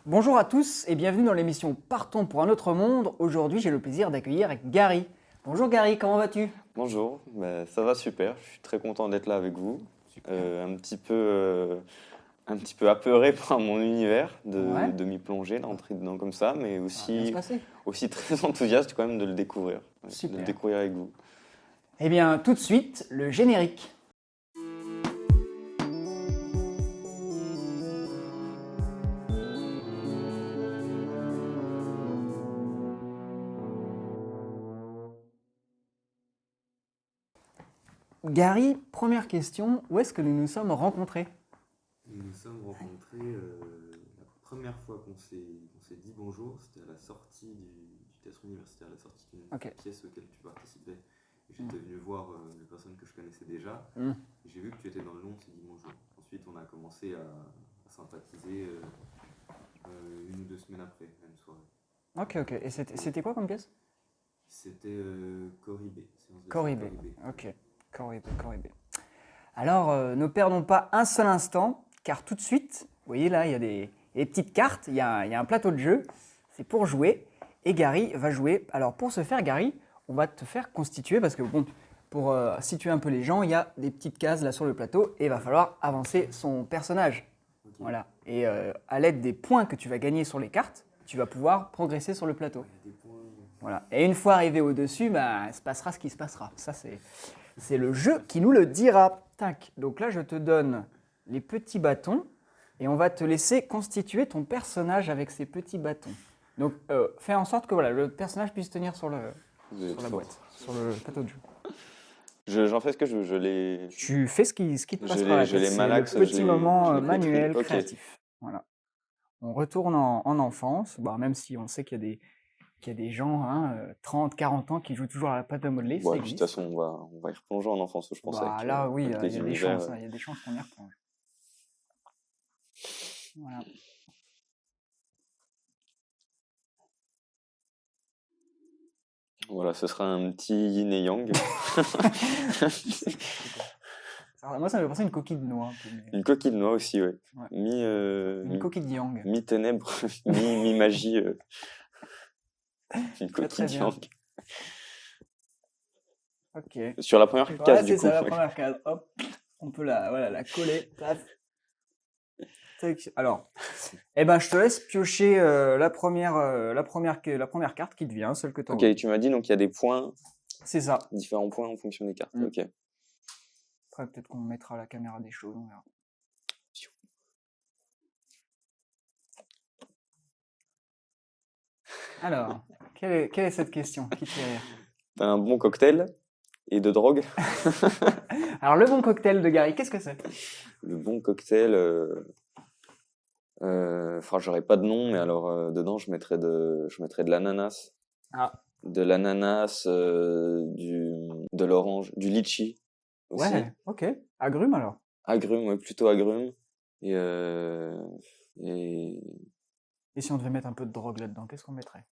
Bonjour à tous et bienvenue dans l'émission Partons pour un autre monde. Aujourd'hui, j'ai le plaisir d'accueillir Gary. Bonjour Gary, comment vas-tu? Bonjour, ça va super, je suis très content d'être là avec vous. Super. Un petit peu apeuré par mon univers, Ouais, de m'y plonger, d'entrer dedans comme ça, mais ça va bien se passer. aussi très enthousiaste quand même de le découvrir, ouais, de le Super. découvrir avec vous. Eh bien, tout de suite, le générique. Gary, première question, où est-ce que nous nous sommes rencontrés? Nous nous sommes rencontrés la première fois qu'on s'est dit bonjour, c'était à la sortie du théâtre universitaire, à la sortie d'une Ok. pièce auquel tu participais. Et j'étais venu voir une personne que je connaissais déjà. Hmm. Et j'ai vu que tu étais dans le nom, on s'est dit bonjour. Ensuite, on a commencé à sympathiser une ou deux semaines après, la même soirée. Ok. Et c'était quoi comme pièce? C'était Corribé, séance de Corribé. Corribé. Ok. Corribé. Alors, ne perdons pas un seul instant, car tout de suite, vous voyez là, il y a des petites cartes, il y a un plateau de jeu, c'est pour jouer, et Gary va jouer. Alors, pour ce faire, Gary, on va te faire constituer, parce que bon, pour situer un peu les gens, il y a des petites cases là sur le plateau, et il va falloir avancer son personnage. Ok. Voilà. Et à l'aide des points que tu vas gagner sur les cartes, tu vas pouvoir progresser sur le plateau. Il y a des points. Voilà. Et une fois arrivé au-dessus, bah, il se passera ce qui se passera. Ça, c'est le jeu qui nous le dira. Tac. Donc là, je te donne les petits bâtons et on va te laisser constituer ton personnage avec ces petits bâtons. Donc, fais en sorte que voilà, le personnage puisse tenir sur la Vous êtes fort. boîte, sur le plateau de jeu. J'en fais ce que je veux, je les... Tu fais ce qui te Je passe les- par la je tête. les C'est malaxe, le petit moment je les manuel, pétris. Ok. créatif. Voilà. On retourne en enfance, bah, même si on sait qu'il y a des gens, hein, 30, 40 ans qui jouent toujours à la pâte à modeler, Bon, ça et puis de toute existe. façon, on va y replonger en enfance, je pense, Bah, là, oui, avec il y les a des univers. chances, hein, il y a des chances qu'on y replonge. Voilà. Voilà, ce sera un petit yin et yang. Moi, ça me fait penser à une coquille de noix, un peu, mais Une coquille de noix aussi, ouais. Ouais. Mi, une coquille de yang. mi-ténèbres, mi-magie. Une Très, très coquille de bien. yang. Ok. Sur la première Ouais, case, du c'est coup. ça, la Ouais. première case. Hop, on peut la coller. Paf. Tac. Alors, eh ben, je te laisse piocher la première carte qui te vient, celle que tu as Ok, tu m'as dit, donc il y a des points, C'est ça. différents points en fonction des cartes. Mm. Ok. Après, peut-être qu'on mettra la caméra des choses, on verra. Alors, quelle est cette question qui te fait rire? Un bon cocktail et de drogue. Alors, le bon cocktail de Gary, qu'est-ce que c'est? Le bon cocktail. Enfin, j'aurais pas de nom, mais alors dedans, je mettrais de l'ananas. Ah, De l'ananas, de l'orange, du litchi aussi. ouais, ok. Agrumes alors. Agrumes, ouais, plutôt agrumes. Et, euh, et Et si on devait mettre un peu de drogue là-dedans, qu'est-ce qu'on mettrait?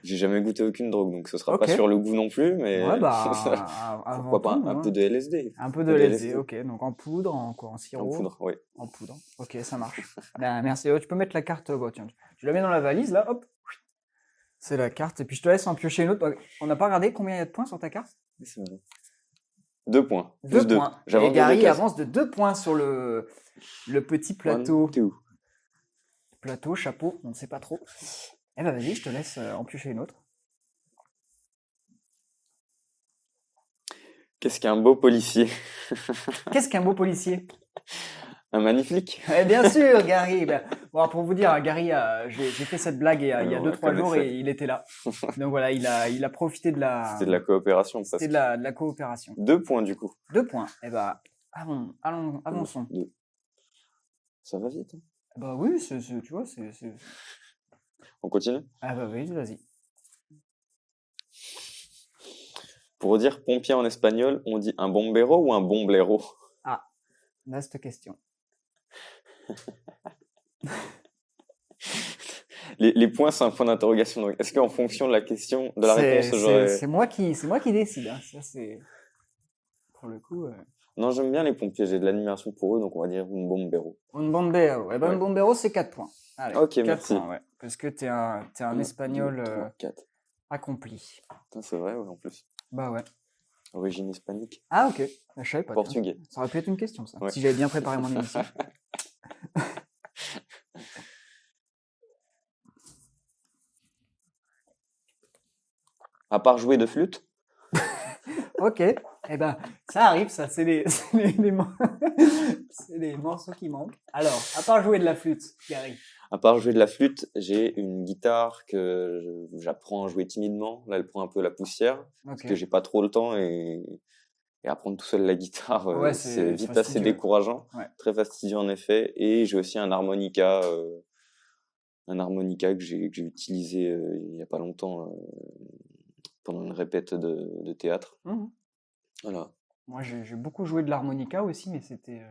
j'ai jamais goûté aucune drogue, donc ce sera Ok. pas sur le goût non plus, mais Ouais, bah, pourquoi pas inventons, un hein. peu de LSD. Un peu de LSD, ok. Donc en poudre, en quoi? En En sirop? poudre, oui. En poudre. Ok, ça marche. Ben, merci. Tu peux mettre la carte. Bon, tiens, tu la mets dans la valise, là, hop. C'est la carte. Et puis je te laisse en piocher une autre. On n'a pas regardé combien il y a de points sur ta carte? C'est bon. 2 points. Deux Plus 2. points. J'avance Et de 2 Gary cases. avance de 2 points sur le petit plateau. 1, 2. Plateau, chapeau, on ne sait pas trop. Eh ben vas-y, je te laisse en piocher une autre. Qu'est-ce qu'un beau policier? Qu'est-ce qu'un beau policier? Un magnifique? Eh bien sûr, Gary. Ben, bon, pour vous dire, Gary, j'ai fait cette blague il y a On la 2-3 jours connaissait. et il était là. Donc voilà, il a profité de la. C'était de la coopération, C'était presque. de la coopération. 2 points, du coup. 2 points. Eh ben, avançons. 2. Ça va vite, hein. Bah oui, tu vois, On continue? Ah bah oui, vas-y. Pour dire pompier en espagnol, on dit un bombero ou un bomblero? Ah, vaste question. Les points, c'est un point d'interrogation. Donc, est-ce qu'en fonction de la question, de la réponse, j'aurais... C'est moi qui décide. Hein. Ça, c'est... pour le coup. Non, j'aime bien les pompiers, j'ai de l'admiration pour eux, donc on va dire un bombero. Un bombero. Eh ben, Ouais. un bombero, c'est 4 points. Allez, Ok, 4 merci. points, ouais. Parce que t'es un espagnol 3, 4. accompli. C'est vrai, ouais, en plus. Bah ouais. Origine hispanique. Ah, ok. Je savais pas. Tiens. Portugais. Ça aurait pu être une question, ça. Ouais. Si j'avais bien préparé mon émission. À part jouer de flûte, Ok. Eh ben, ça arrive, ça. C'est c'est les morceaux qui manquent. Alors, à part jouer de la flûte, Gary. à part jouer de la flûte, j'ai une guitare que j'apprends à jouer timidement. Là, elle prend un peu la poussière, parce Ok. que j'ai pas trop le temps et apprendre tout seul la guitare, Ouais, c'est c'est vite assez fastidieux. décourageant. Ouais. Très fastidieux en effet. Et j'ai aussi un harmonica que j'ai utilisé il y a pas longtemps pendant une répète de théâtre. Mhm. Voilà. Moi, j'ai beaucoup joué de l'harmonica aussi, mais c'était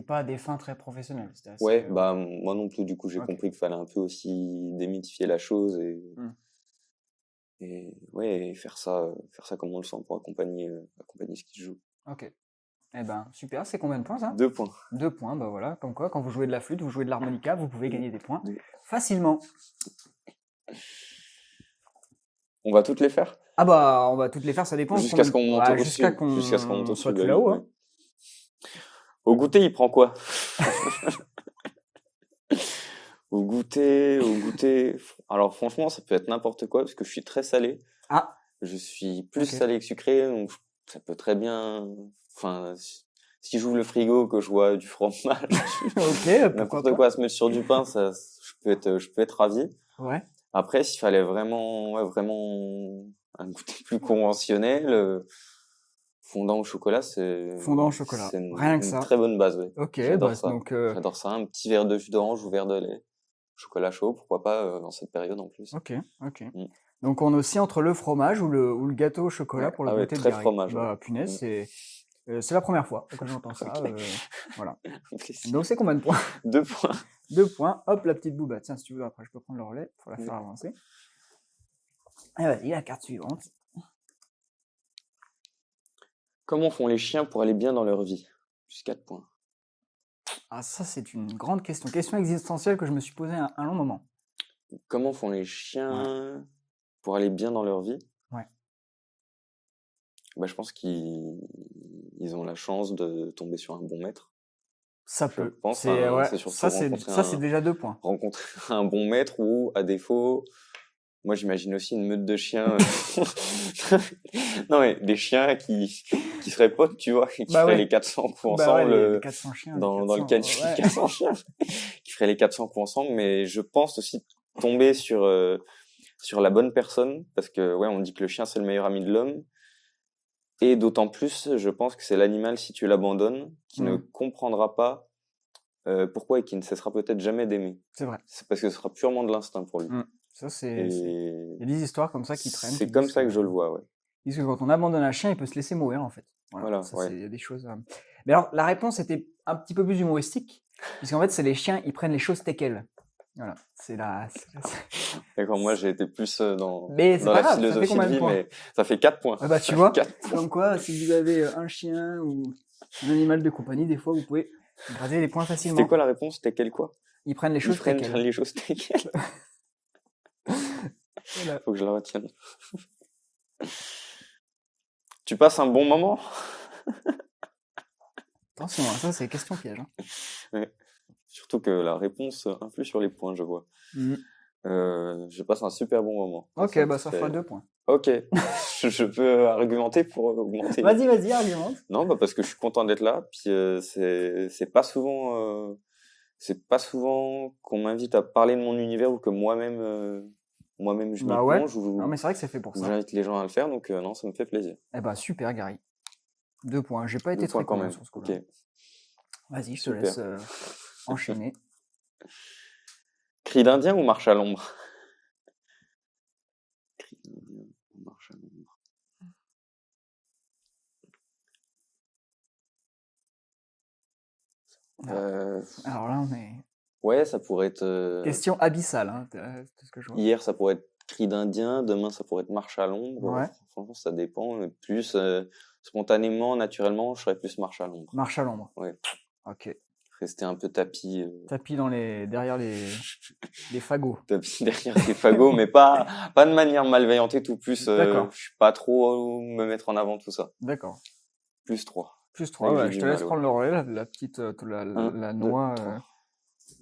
pas à des fins très professionnelles. C'était assez, Ouais, bah moi non plus. Du coup, j'ai Ok. compris qu'il fallait un peu aussi démythifier la chose Mm. et ouais, et faire ça comme on le sent pour accompagner ce qui se joue. Ok. Eh ben, super. C'est combien de points, ça? 2 points. 2 points, bah voilà. Comme quoi, quand vous jouez de la flûte, vous jouez de l'harmonica, vous pouvez gagner des points Oui. facilement. On va toutes les faire Ah bah, on va toutes les faire, ça dépend. jusqu'à ce qu'on monte Ouais, au-dessus. jusqu'à Jusqu'à ce qu'on monte qu'on au-dessus. soit bah tout oui, là-haut. ouais. Hein. Au goûter, il prend quoi? Au goûter. Alors franchement, ça peut être n'importe quoi parce que je suis très salé. Ah, Je suis plus Ok. salé que sucré, donc ça peut très bien. Enfin, si j'ouvre le frigo que je vois du fromage, ok, pourquoi n'importe pas. quoi à se mettre sur du pain, ça, je peux être ravi. Ouais. Après, s'il fallait vraiment un goûter plus conventionnel, fondant au chocolat, Fondant au chocolat. c'est Rien que une ça. très bonne base, ouais. Ok, J'adore bah, ça. donc, J'adore ça. Un petit verre de jus d'orange ou verre de lait. Chocolat chaud, pourquoi pas dans cette période en plus. ok. Mm. Donc, on est aussi entre le fromage ou le gâteau au chocolat Ouais. pour le Ah ouais, goûter de très Gary. fromage, Bah, ouais. punaise, Mm. c'est la première fois que j'entends ça. Ok. Voilà. Plaisir. Donc, c'est combien de points? 2 points. 2 points. Hop, la petite bouba. Tiens, si tu veux, après, je peux prendre le relais pour la Oui. faire avancer. Et vas-y, la carte suivante. Comment font les chiens pour aller bien dans leur vie? Plus 4 points. Ah, ça, c'est une grande question. Question existentielle que je me suis posée un long moment. Comment font les chiens pour aller bien dans leur vie? Ouais. Bah, je pense qu'ils ont la chance de tomber sur un bon maître. Ça Je peut. pense, C'est, ouais, c'est surtout ça, c'est déjà 2 points. rencontrer un bon maître ou, à défaut, moi j'imagine aussi une meute de chiens. Non, mais des chiens qui seraient potes, tu vois, et qui Bah feraient ouais. les 400 coups Bah ouais, ensemble, les 400 chiens. dans le cas du ouais. 400 chiens, qui feraient les 400 coups ensemble, mais je pense aussi tomber sur la bonne personne, parce que, ouais, on dit que le chien c'est le meilleur ami de l'homme, et d'autant plus, je pense que c'est l'animal, si tu l'abandonnes, qui ne comprendra pas pourquoi et qui ne cessera peut-être jamais d'aimer. C'est vrai. C'est parce que ce sera purement de l'instinct pour lui. Ça, Et il y a des histoires comme ça qui traînent. c'est comme ça que je le vois, ouais. Ils disent que quand on abandonne un chien, il peut se laisser mourir, en fait. Voilà, ça, ouais. il y a des choses. Mais alors, la réponse était un petit peu plus humoristique, puisqu'en fait, c'est les chiens, ils prennent les choses telles quelles. Voilà, c'est la. D'accord, moi j'ai été plus dans Mais c'est la pas grave, ça fait philosophie combien de de vie, points? mais ça fait 4 points. Ah bah, tu vois, 4 points. comme quoi, si vous avez un chien ou un animal de compagnie, des fois, vous pouvez gratter les points facilement. C'était quoi la réponse? C'était quel quoi? Ils prennent les Ils choses telles prennent quelles. les choses telles quelles. Voilà. Faut que je la retienne. Tu passes un bon moment? Attention, ça, c'est question piège. Hein. Ouais. Surtout que la réponse influe sur les points, je vois. Je passe un super bon moment. Ok, bah ça fera 2 points. Ok, je peux argumenter pour augmenter. Vas-y, argumente. Non, bah parce que je suis content d'être là. Puis c'est pas souvent qu'on m'invite à parler de mon univers ou que moi-même je m'y plonge ou non, mais c'est vrai que c'est fait pour ça. j'invite les gens à le faire. Donc non, ça me fait plaisir. Eh bah super, Gary. 2 points. J'ai pas été 2 points très quand content même. sur ce coup-là. Ok. Vas-y, je te Super. laisse enchaîner. Cri d'Indien ou marche à l'ombre? Cri d'Indien ou marche à l'ombre. Alors là, on est. Ouais, ça pourrait être. Question abyssale, hein, c'est ce que je vois. Hier, ça pourrait être cri d'Indien. Demain, ça pourrait être marche à l'ombre. Ouais. Franchement, ça dépend. Plus spontanément, naturellement, je serais plus marche à l'ombre. Marche à l'ombre. Ouais. Ok. Rester un peu tapis, Tapis derrière les fagots. tapis derrière des fagots, mais pas de manière malveillante et tout. Plus, D'accord. je suis pas trop me mettre en avant tout ça. D'accord. Plus 3. Plus C'est 3, que j'ai ouais, du je te mal, laisse ouais. prendre le relais, la petite, la 1, 2, noix, 3.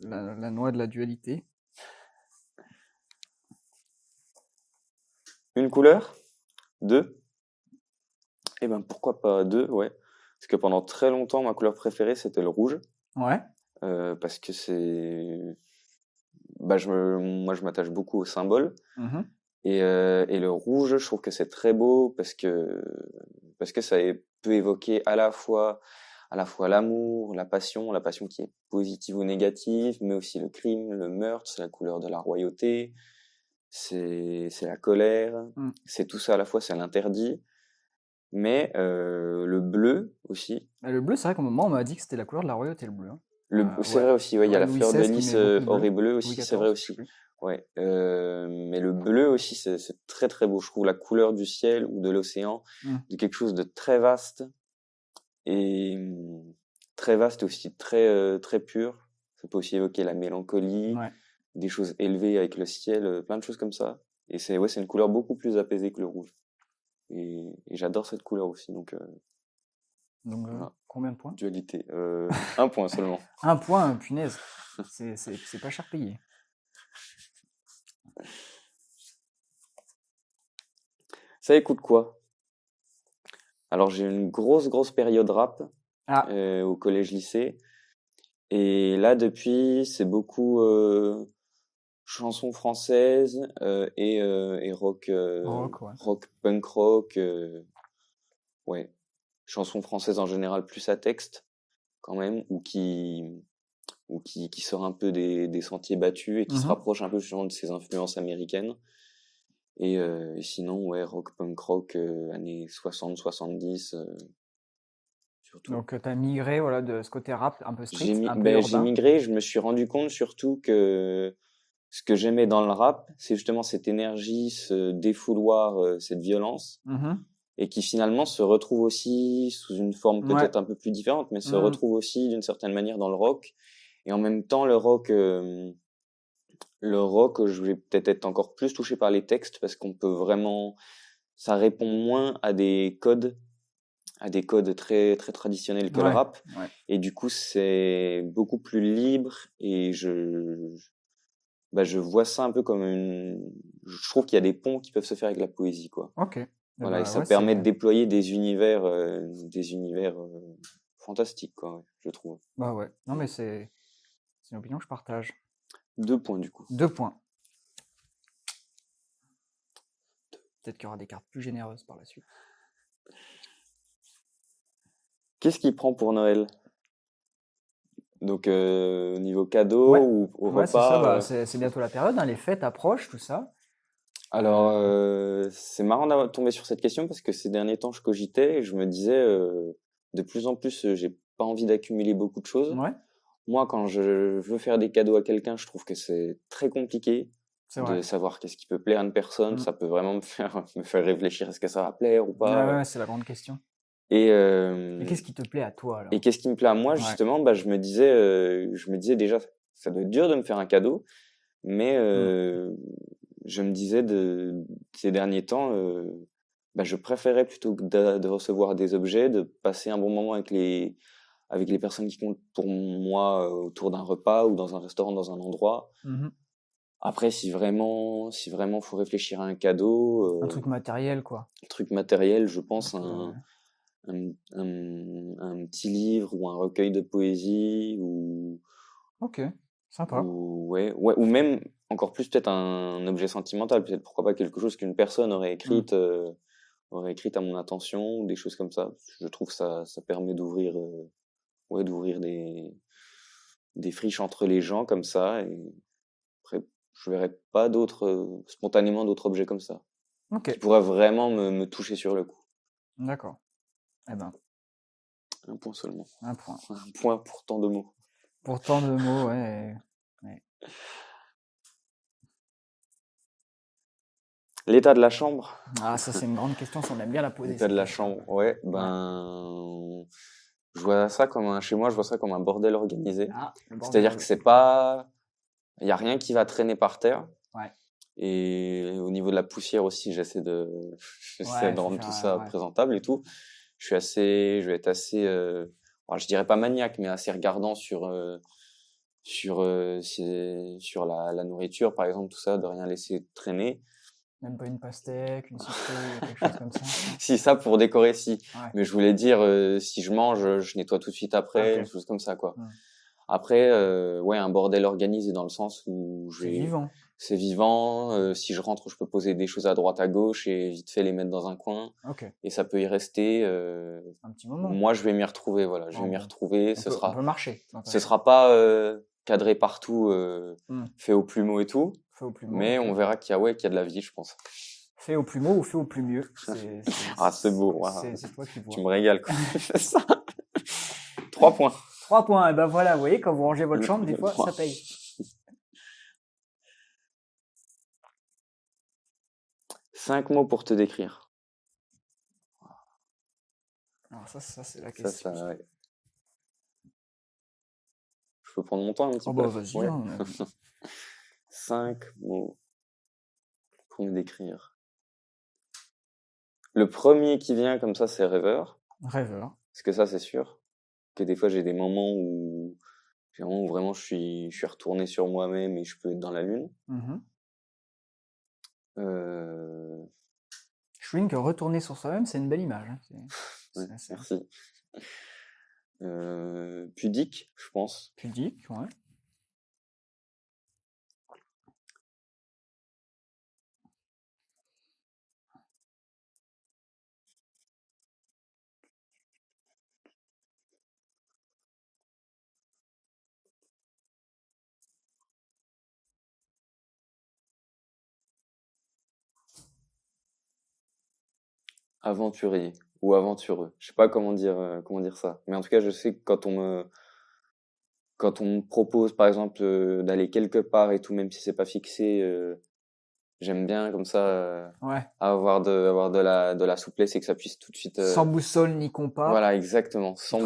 la noix de la dualité. Une couleur? 2? Eh ben, pourquoi pas 2, ouais. Parce que pendant très longtemps, ma couleur préférée, c'était le rouge. Ouais. Parce que moi, je m'attache beaucoup aux symboles. Mhm. Et le rouge, je trouve que c'est très beau parce que ça peut évoquer à la fois l'amour, la passion qui est positive ou négative, mais aussi le crime, le meurtre, c'est la couleur de la royauté, c'est la colère, c'est tout ça à la fois, c'est l'interdit, mais le bleu aussi. Le bleu, c'est vrai qu'au moment, on m'a dit que c'était la couleur de la royauté, le bleu. Hein. C'est Ouais. vrai aussi, ouais, il y a la Louis fleur de XVI qui lys met beaucoup de or bleu. et bleu Louis aussi, XIV, c'est vrai je aussi. sais plus. Ouais, mais le bleu aussi, c'est très très beau. Je trouve la couleur du ciel ou de l'océan, de quelque chose de très vaste et très vaste et aussi très très pur. Ça peut aussi évoquer la mélancolie, Ouais. des choses élevées avec le ciel, plein de choses comme ça. Et c'est une couleur beaucoup plus apaisée que le rouge. Et j'adore cette couleur aussi. Donc voilà. Combien de points? Dualité. 1 point seulement. 1 point, punaise. C'est pas cher payé. Ça écoute quoi? Alors j'ai une grosse période rap au collège-lycée. Et là, depuis, c'est beaucoup chansons françaises et rock, Rock, ouais. rock, punk rock. Ouais, chansons françaises en général plus à texte quand même, ou qui sort un peu des sentiers battus et qui se rapproche un peu justement de ses influences américaines. Et sinon, ouais, rock, punk rock, années 60, 70. Surtout. Donc, tu as migré voilà, de ce côté rap un peu street, un peu J'ai urbain. migré, je me suis rendu compte surtout que ce que j'aimais dans le rap, c'est justement cette énergie, ce défouloir, cette violence, et qui finalement se retrouve aussi sous une forme peut-être un peu plus différente, mais se retrouve aussi d'une certaine manière dans le rock. Et en même temps, le rock, je vais peut-être être encore plus touché par les textes parce qu'on peut vraiment, ça répond moins à des codes très très traditionnels que le rap. Ouais. Et du coup, c'est beaucoup plus libre et je vois ça un peu comme je trouve qu'il y a des ponts qui peuvent se faire avec la poésie, quoi. Ok. Voilà, et ça ouais, permet de déployer des univers fantastiques, quoi, ouais, je trouve. Bah ouais. Non, mais c'est une opinion que je partage. 2 points, du coup. 2 points. Peut-être qu'il y aura des cartes plus généreuses par la suite. Qu'est-ce qu'il prend pour Noël? Donc, au niveau cadeau ou au Ouais, repas? c'est ça. C'est bientôt la période, hein, les fêtes approchent, tout ça. Alors, c'est marrant d'avoir tombé sur cette question parce que ces derniers temps, je cogitais et je me disais, de plus en plus, j'ai pas envie d'accumuler beaucoup de choses. Ouais, Moi, quand je veux faire des cadeaux à quelqu'un, je trouve que c'est très compliqué c'est de vrai. savoir qu'est-ce qui peut plaire à une personne. Ça peut vraiment me faire réfléchir, est-ce que ça va plaire ou pas? Ouais, c'est la grande question. Et qu'est-ce qui te plaît à toi, alors? et qu'est-ce qui me plaît à moi, justement? Bah, je me disais déjà, ça doit être dur de me faire un cadeau, mais je me disais ces derniers temps, je préférais plutôt que de recevoir des objets, de passer un bon moment avec les personnes qui comptent pour moi autour d'un repas ou dans un restaurant, dans un endroit. Après, si vraiment faut réfléchir à un cadeau, Un truc matériel, quoi. un truc matériel, je pense un petit livre ou un recueil de poésie ou Ok, sympa. ou même encore plus peut-être un objet sentimental, peut-être pourquoi pas quelque chose qu'une personne aurait écrite à mon attention ou des choses comme ça. Je trouve que ça permet d'ouvrir des friches entre les gens comme ça, et après je verrais pas spontanément d'autres objets comme ça qui pourraient vraiment me toucher sur le coup. D'accord. Eh ben, 1 point seulement. 1 point. 1 point pour tant de mots. Pour tant de mots, ouais. L'état de la chambre. Ah, ça, c'est une grande question, ça, on aime bien la poser. L'état de cette la question. chambre, ouais, je vois ça chez moi, je vois ça comme un bordel organisé. Ah, le bordel. C'est-à-dire que c'est pas, il y a rien qui va traîner par terre. Ouais. Et au niveau de la poussière aussi, j'essaie de Ouais, faut rendre faire, tout ça ouais. présentable et tout. Je vais être assez, alors je dirais pas maniaque, mais assez regardant sur la nourriture, par exemple, tout ça, de rien laisser traîner. Même pas une pastèque, une citrouille, quelque chose comme ça. Si, ça pour décorer, si. Ouais. Mais je voulais dire, si je mange, je nettoie tout de suite après, Ok. des choses comme ça, quoi. Hmm. Après, ouais, un bordel organisé dans le sens où C'est vivant. c'est vivant. Si je rentre, je peux poser des choses à droite, à gauche et vite fait les mettre dans un coin. Ok. Et ça peut y rester. Un petit moment. Moi, je vais m'y retrouver. Voilà, je vais Oh, m'y bon. retrouver. On peut marcher. Ce sera pas cadré partout, Hmm. fait au plumeau et tout. Fait au plumeau. Mais ok. on verra qu'il y a de la vie, je pense. Fait au plumeau ou fait au plus mieux. Ah, c'est beau. Wow. C'est toi qui vois. Tu me régales, quoi. Ça. 3 points. 3 points. Et ben voilà, vous voyez, quand vous rangez votre chambre, des fois, Trois. ça paye. 5 mots pour te décrire. Alors ça c'est la Ça, question. ça, ouais. Je peux prendre mon temps un petit Oh peu. bah vas-y. Ouais. Hein. 5 mots pour me décrire. Le premier qui vient comme ça, c'est rêveur. Rêveur. Parce que ça, c'est sûr. Que des fois, j'ai des moments où vraiment je suis retourné sur moi-même et je peux être dans la lune. Mhm. Euh, Je souligne que retourner sur soi-même, c'est une belle image. Hein. ouais, C'est merci. Pudique, je pense. pudique, ouais. Aventurier ou aventureux. Je sais pas comment dire ça. Mais en tout cas, je sais que quand on me propose, par exemple, d'aller quelque part et tout, même si c'est pas fixé, j'aime bien comme ça Ouais. avoir de la souplesse et que ça puisse tout de suite. Sans boussole ni compas. Voilà, exactement. Sans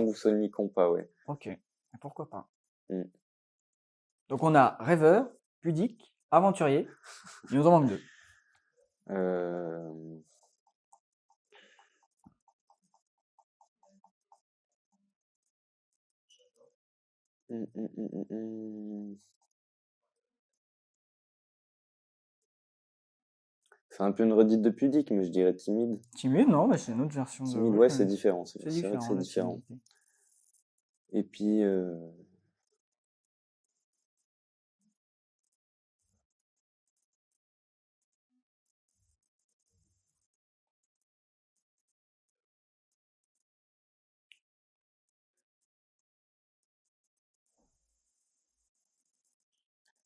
boussole ni compas, ouais. Ok. Pourquoi pas. Mm. Donc on a rêveur, pudique, aventurier. Il nous en manque 2. Euh... C'est un peu une redite de pudique, mais je dirais timide. Timide, non, mais c'est une autre version de. Timide, ouais, c'est différent. C'est C'est vrai que différent. c'est la différent. timidité. Et puis,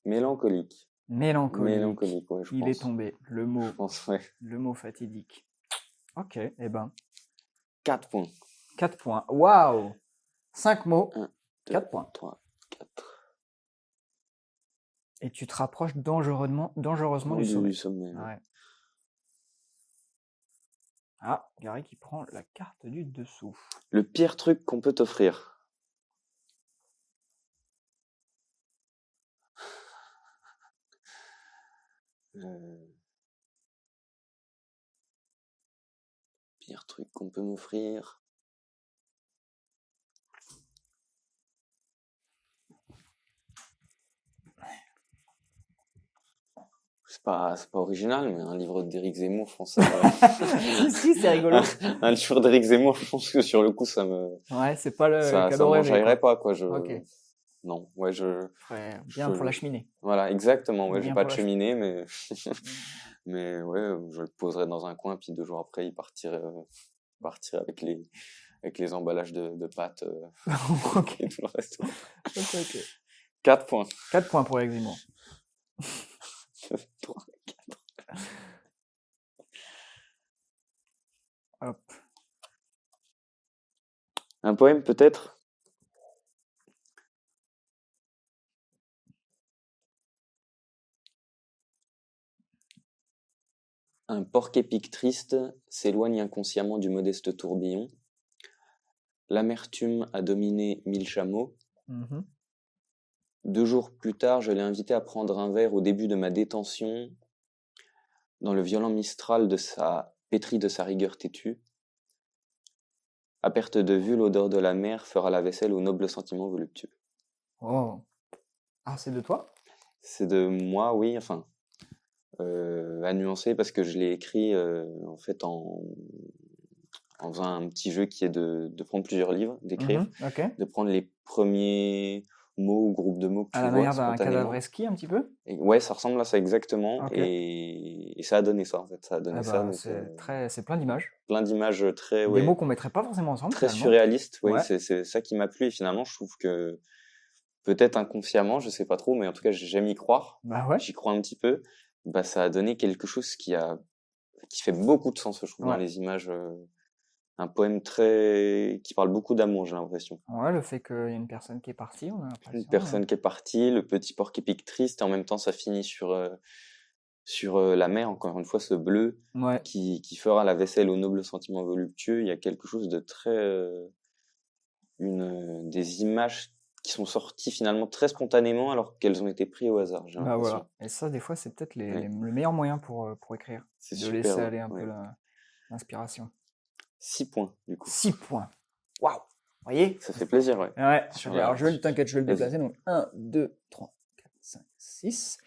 mélancolique. Mélancolique. Ouais, je Il pense. est tombé. Le Je mot. pense, ouais. Le mot fatidique. Ok, eh ben. 4 points. 4 points. Waouh 5 mots. 1, 2, 4 points. 3, 4. Et tu te rapproches dangereusement du sommet. Du sommet. Ouais. Ouais. Ah, Gary qui prend la carte du dessous. Le pire truc qu'on peut t'offrir. Pire truc qu'on peut m'offrir. C'est pas original, mais un livre d'Éric Zemmour, je pense que si, c'est rigolo. un livre d'Éric Zemmour, je pense que sur le coup, Ouais, c'est pas le ça cadeau rêvé. m'enjaillerait pas, quoi. Ok. Non, ouais, Ouais, bien pour la cheminée. Voilà, exactement. Ouais, j'ai Bien pas pour de la cheminée, mais, mais ouais, je le poserais dans un coin, puis 2 jours après, il partirait avec les emballages de pâtes, Ok. et tout le reste. Ok. 4 points. 4 points pour Eric Zemmour. 3, 4. Hop. Un poème, peut-être? Un porc-épic triste s'éloigne inconsciemment du modeste tourbillon. L'amertume a dominé 1000 chameaux. Mhm. 2 jours plus tard, je l'ai invité à prendre un verre au début de ma détention, dans le violent mistral pétri de sa rigueur têtue. À perte de vue, l'odeur de la mer fera la vaisselle aux nobles sentiments voluptueux. Oh. Ah, c'est de toi? C'est de moi, oui, enfin, à nuancer parce que je l'ai écrit en fait en faisant un petit jeu qui est de prendre plusieurs livres, d'écrire, Ok. de prendre les premiers mots ou groupes de mots que À tu la vois manière d'un spontanément. cadavreski, un petit peu? Et ouais, ça ressemble à ça exactement, Ok. et ça a donné ça en fait, ça a donné Ah ça, bah, donc c'est plein d'images. plein d'images très, Des mots ouais, qu'on mettrait pas forcément ensemble, très finalement. surréalistes, oui, Ouais. c'est ça qui m'a plu, et finalement, je trouve que peut-être inconsciemment, je sais pas trop, mais en tout cas, j'aime y croire, Bah ouais. j'y crois un petit peu, bah ça a donné quelque chose qui fait beaucoup de sens, je trouve, dans Ouais. les images, un poème qui parle beaucoup d'amour, j'ai l'impression. Ouais, le fait qu'il y ait une personne qui est partie, on a Une l'impression. personne qui est partie, le petit porc-épic triste, et en même temps, ça finit sur la mer, encore une fois, ce bleu Ouais. qui fera la vaisselle aux nobles sentiments voluptueux. Il y a quelque chose de très, des images qui sont sorties finalement très spontanément alors qu'elles ont été prises au hasard, j'ai Bah l'impression. voilà. Et ça, des fois, c'est peut-être Oui, le meilleur moyen pour écrire. c'est C'est de super, laisser ouais, aller un peu ouais. l'inspiration. 6 points, du coup. 6 points. Waouh! Vous voyez? Ça fait plaisir, ouais. Ouais, Sur alors la... t'inquiète, je vais le Vas-y. déplacer. Donc 1, 2, 3, 4, 5, 6.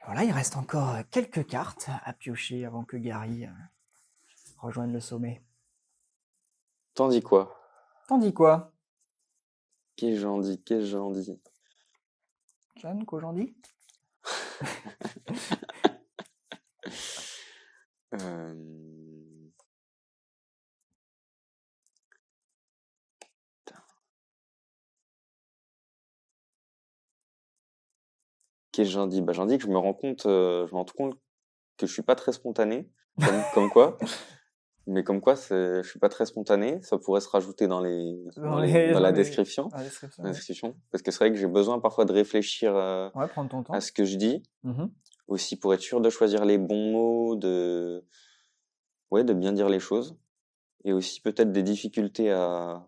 Voilà, il reste encore quelques cartes à piocher avant que Gary rejoigne le sommet. T'en dis quoi? T'en dis quoi? Qu'est-ce que j'en dis? Qu'est-ce que j'en dis? Jeanne, qu'aujourd'hui? Euh... Qu'est-ce que j'en dis? Bah, j'en dis que je me rends compte que je suis pas très spontané, comme quoi. Mais comme quoi, je suis pas très spontané. Ça pourrait se rajouter dans dans la description, dans la description, dans la ouais. description. Parce que c'est vrai que j'ai besoin parfois de réfléchir Ouais, prendre ton à temps. ce que je dis, Mhm. aussi pour être sûr de choisir les bons mots, ouais, de bien dire les choses, et aussi peut-être des difficultés à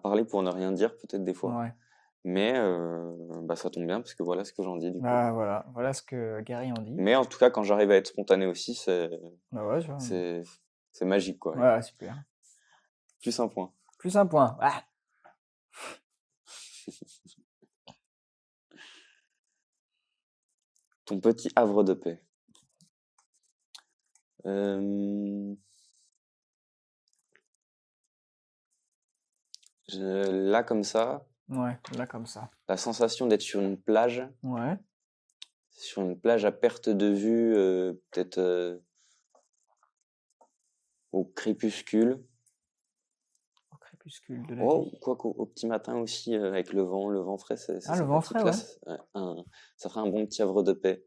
parler pour ne rien dire, peut-être des fois. Ouais. Mais bah ça tombe bien parce que voilà ce que j'en dis du coup. Bah voilà, voilà ce que Gary en dit. Mais en tout cas, quand j'arrive à être spontané aussi, Bah ouais, tu vois. c'est, c'est magique quoi. Ouais. Voilà, super. Plus un point. Plus un point. Ah. Ton petit havre de paix. Euh, là, comme ça, Ouais, là comme ça. la sensation d'être sur une plage à perte de vue, peut-être au crépuscule, Au crépuscule de la oh, vie. quoi qu'au petit matin aussi, avec le vent frais, c'est Ah, le vent sympathique. frais, Là, ouais. ça ferait un bon petit havre de paix.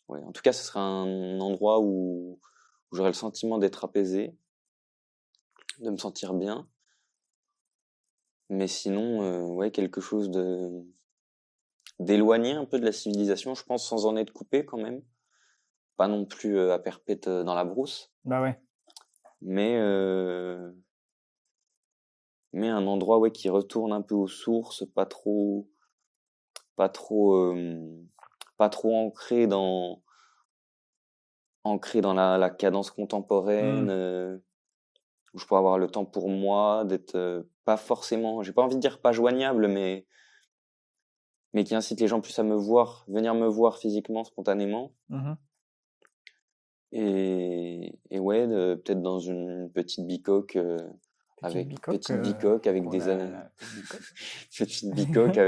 Ouais, en tout cas, ce serait un endroit où j'aurais le sentiment d'être apaisé, de me sentir bien. Mais sinon, ouais, quelque chose d'éloigné un peu de la civilisation, je pense, sans en être coupé quand même. Pas non plus à perpète dans la brousse, Bah ouais. mais un endroit, ouais, qui retourne un peu aux sources, pas trop, pas trop ancré dans la cadence contemporaine, Mm. où je pourrais avoir le temps pour moi, d'être pas forcément, j'ai pas envie de dire pas joignable, mais qui incite les gens plus à venir me voir physiquement, spontanément. Mhm. Et ouais, peut-être dans une petite bicoque, Petite bicoque. petite bicoque avec Oh des là là, petite bicoque. petite bicoque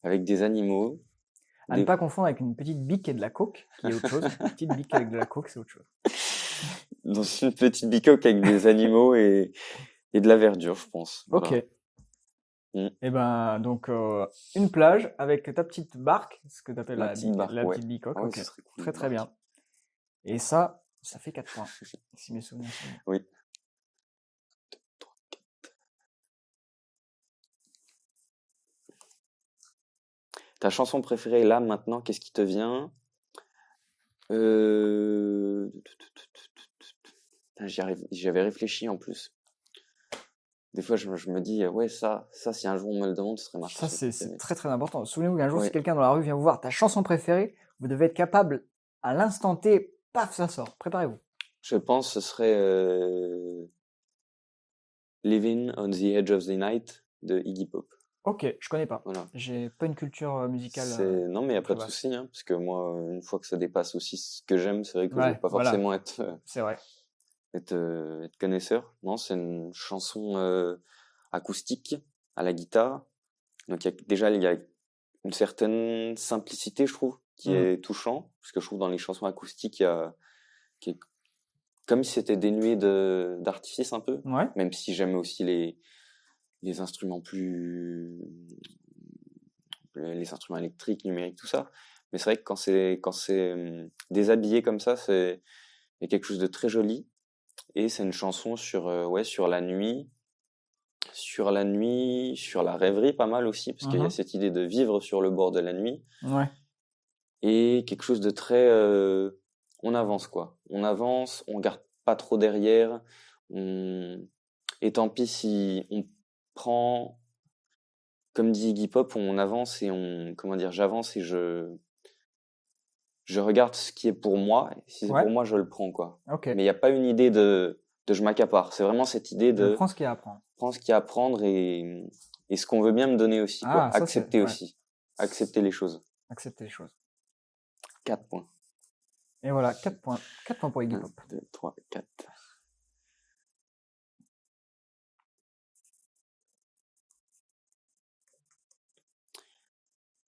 avec des animaux, À ne des, pas confondre avec une petite bique et de la coke, qui est autre chose. Une petite bique avec de la coke, c'est autre chose. dans une petite bicoque avec des animaux et de la verdure, je pense. Ok. Voilà. Mm. Et ben, donc, une plage avec ta petite barque, ce que tu appelles Ma petite barque, la ouais. petite bicoque. Ah ouais, Ok. ce serait cool, Très une très barque. bien. Et ça fait 4 points, si mes souvenirs sont bons. Oui. Ta chanson préférée là, maintenant, qu'est-ce qui te vient? Euh... J'avais réfléchi en plus. Des fois, je me dis, ouais, ça, si un jour on me le demande, ce serait ma Ça, chanson c'est préférée. très très important. Souvenez-vous qu'un jour, si Ouais. quelqu'un dans la rue vient vous voir, ta chanson préférée, vous devez être capable, à l'instant T, paf, ça sort. Préparez-vous. Je pense que ce serait Living on the Edge of the Night de Iggy Pop. Ok, je connais pas. Voilà. J'ai pas une culture musicale. Non, mais il n'y a très pas de vaste. souci, hein, parce que moi, une fois que ça dépasse aussi ce que j'aime, c'est vrai que je Ouais, veux pas voilà. forcément être C'est vrai. être connaisseur. Non, c'est une chanson acoustique à la guitare. Donc déjà il y a une certaine simplicité, je trouve, qui est touchant, parce que je trouve dans les chansons acoustiques, il y a qui est comme si c'était dénué d'artifice un peu, Ouais. même si j'aime aussi les instruments les instruments électriques, numériques, tout ça. Mais c'est vrai que quand c'est déshabillé comme ça, il y a quelque chose de très joli. Et c'est une chanson sur sur la nuit, sur la rêverie pas mal aussi, parce qu'il y a cette idée de vivre sur le bord de la nuit. Ouais. Et quelque chose de très on avance quoi. On avance, on garde pas trop derrière. Et tant pis si on prend, comme dit Iggy Pop, on avance et j'avance et je regarde ce qui est pour moi. Et si c'est Ouais. pour moi, je le prends quoi. Ok. Mais il n'y a pas une idée de je m'accapare. C'est vraiment cette idée Je de prends ce qu'il y a à apprendre. prends ce qu'il y a à prendre et ce qu'on veut bien me donner aussi quoi. Ah, ça, c'est. Accepter Ouais. aussi. Accepter les choses. Accepter les choses. 4 points. Et voilà, 4 points. 4 points pour Iggy 1, Pop. 2, 3, 4.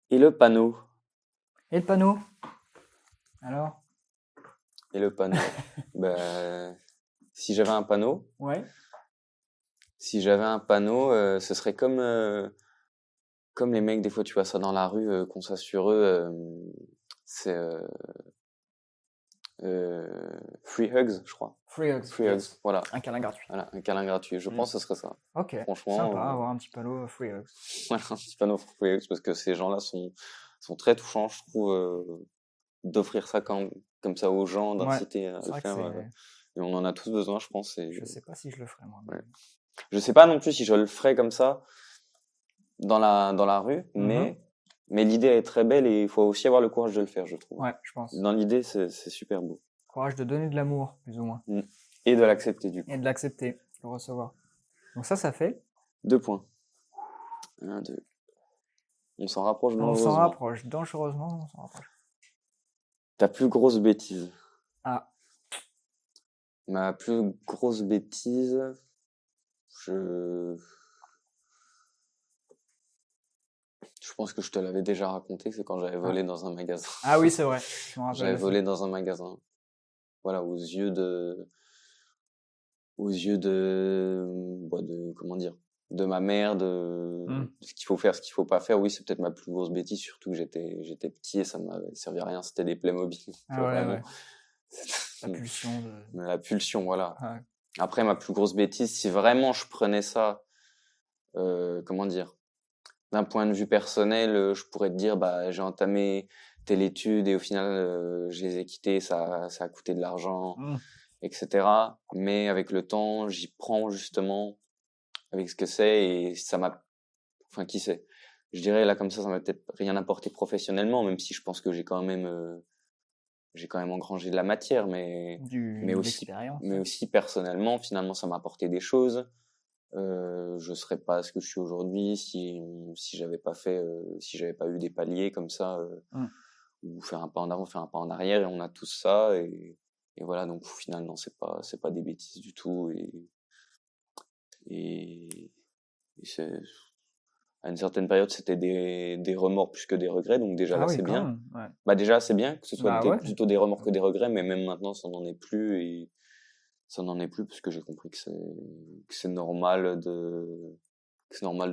Et le panneau. Et le panneau? Alors? Et le panneau. Si j'avais un panneau, Ouais. ce serait comme les mecs, des fois tu vois ça dans la rue, qu'on ça sur eux, c'est Free Hugs, je crois. Free Hugs. Free Yes. Hugs, voilà. Un câlin gratuit. Voilà, un câlin gratuit. Je pense que ce serait ça. Ok. Franchement, Sympa, avoir un petit panneau Free Hugs. voilà, un petit panneau Free Hugs, parce que ces gens-là sont très touchants, je trouve, d'offrir ça comme ça aux gens, Ouais. d'inciter à C'est le vrai que faire. Et on en a tous besoin, je pense. Je sais pas si je le ferais, moi. Ouais. Je sais pas non plus si je le ferais comme ça dans la rue, mais l'idée est très belle et il faut aussi avoir le courage de le faire, je trouve. Ouais, je pense. Dans l'idée, c'est super beau. Courage de donner de l'amour, plus ou moins. Et de l'accepter, du coup. Et de l'accepter, de le recevoir. Donc ça fait 2 points. 1, 2. On s'en rapproche On dangereusement. s'en rapproche. Dangereusement, on s'en rapproche. Ta plus grosse bêtise. Ah. Ma plus grosse bêtise, je pense que je te l'avais déjà raconté, c'est quand j'avais volé dans un magasin. Ah oui, c'est vrai. Je me rappelle J'avais de ça. volé dans un magasin. Voilà, aux yeux de comment dire, de ma mère, de ce qu'il faut faire, ce qu'il faut pas faire. Oui, c'est peut-être ma plus grosse bêtise, surtout que j'étais petit et ça m'avait servi à rien, c'était des Playmobil. Ah ouais, Vraiment. ouais. La pulsion de... La pulsion, voilà. Ouais. Après, ma plus grosse bêtise, si vraiment je prenais ça, comment dire, d'un point de vue personnel, je pourrais te dire, j'ai entamé telle étude et au final, je les ai quittés, ça a coûté de l'argent, etc. Mais avec le temps, j'y prends justement avec ce que c'est et ça m'a, enfin, qui sait. Je dirais là comme ça m'a peut-être rien apporté professionnellement, même si je pense que j'ai quand même engrangé de la matière, mais aussi personnellement, finalement, ça m'a apporté des choses. Je serais pas ce que je suis aujourd'hui si j'avais pas eu des paliers comme ça, ou faire un pas en avant, faire un pas en arrière, et on a tous ça, et voilà. Donc finalement, c'est pas des bêtises du tout, et c'est, à une certaine période, c'était des remords plus que des regrets, donc déjà là, c'est bien. Ouais. Déjà, c'est bien que ce soit Ouais. plutôt des remords que des regrets, mais même maintenant, ça n'en est plus, et ça n'en est plus parce que j'ai compris que c'est normal de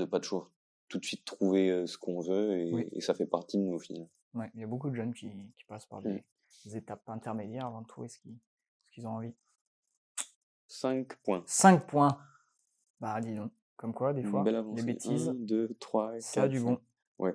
pas toujours tout de suite trouver ce qu'on veut, et ça fait partie de nous au final. Ouais, il y a beaucoup de jeunes qui passent par des étapes intermédiaires avant de trouver ce qu'ils ont envie. 5 points. 5 points. Bah dis donc, comme quoi des fois, Belle avancée. les bêtises, 1, 2, 3, 4, ça a du bon. Ouais.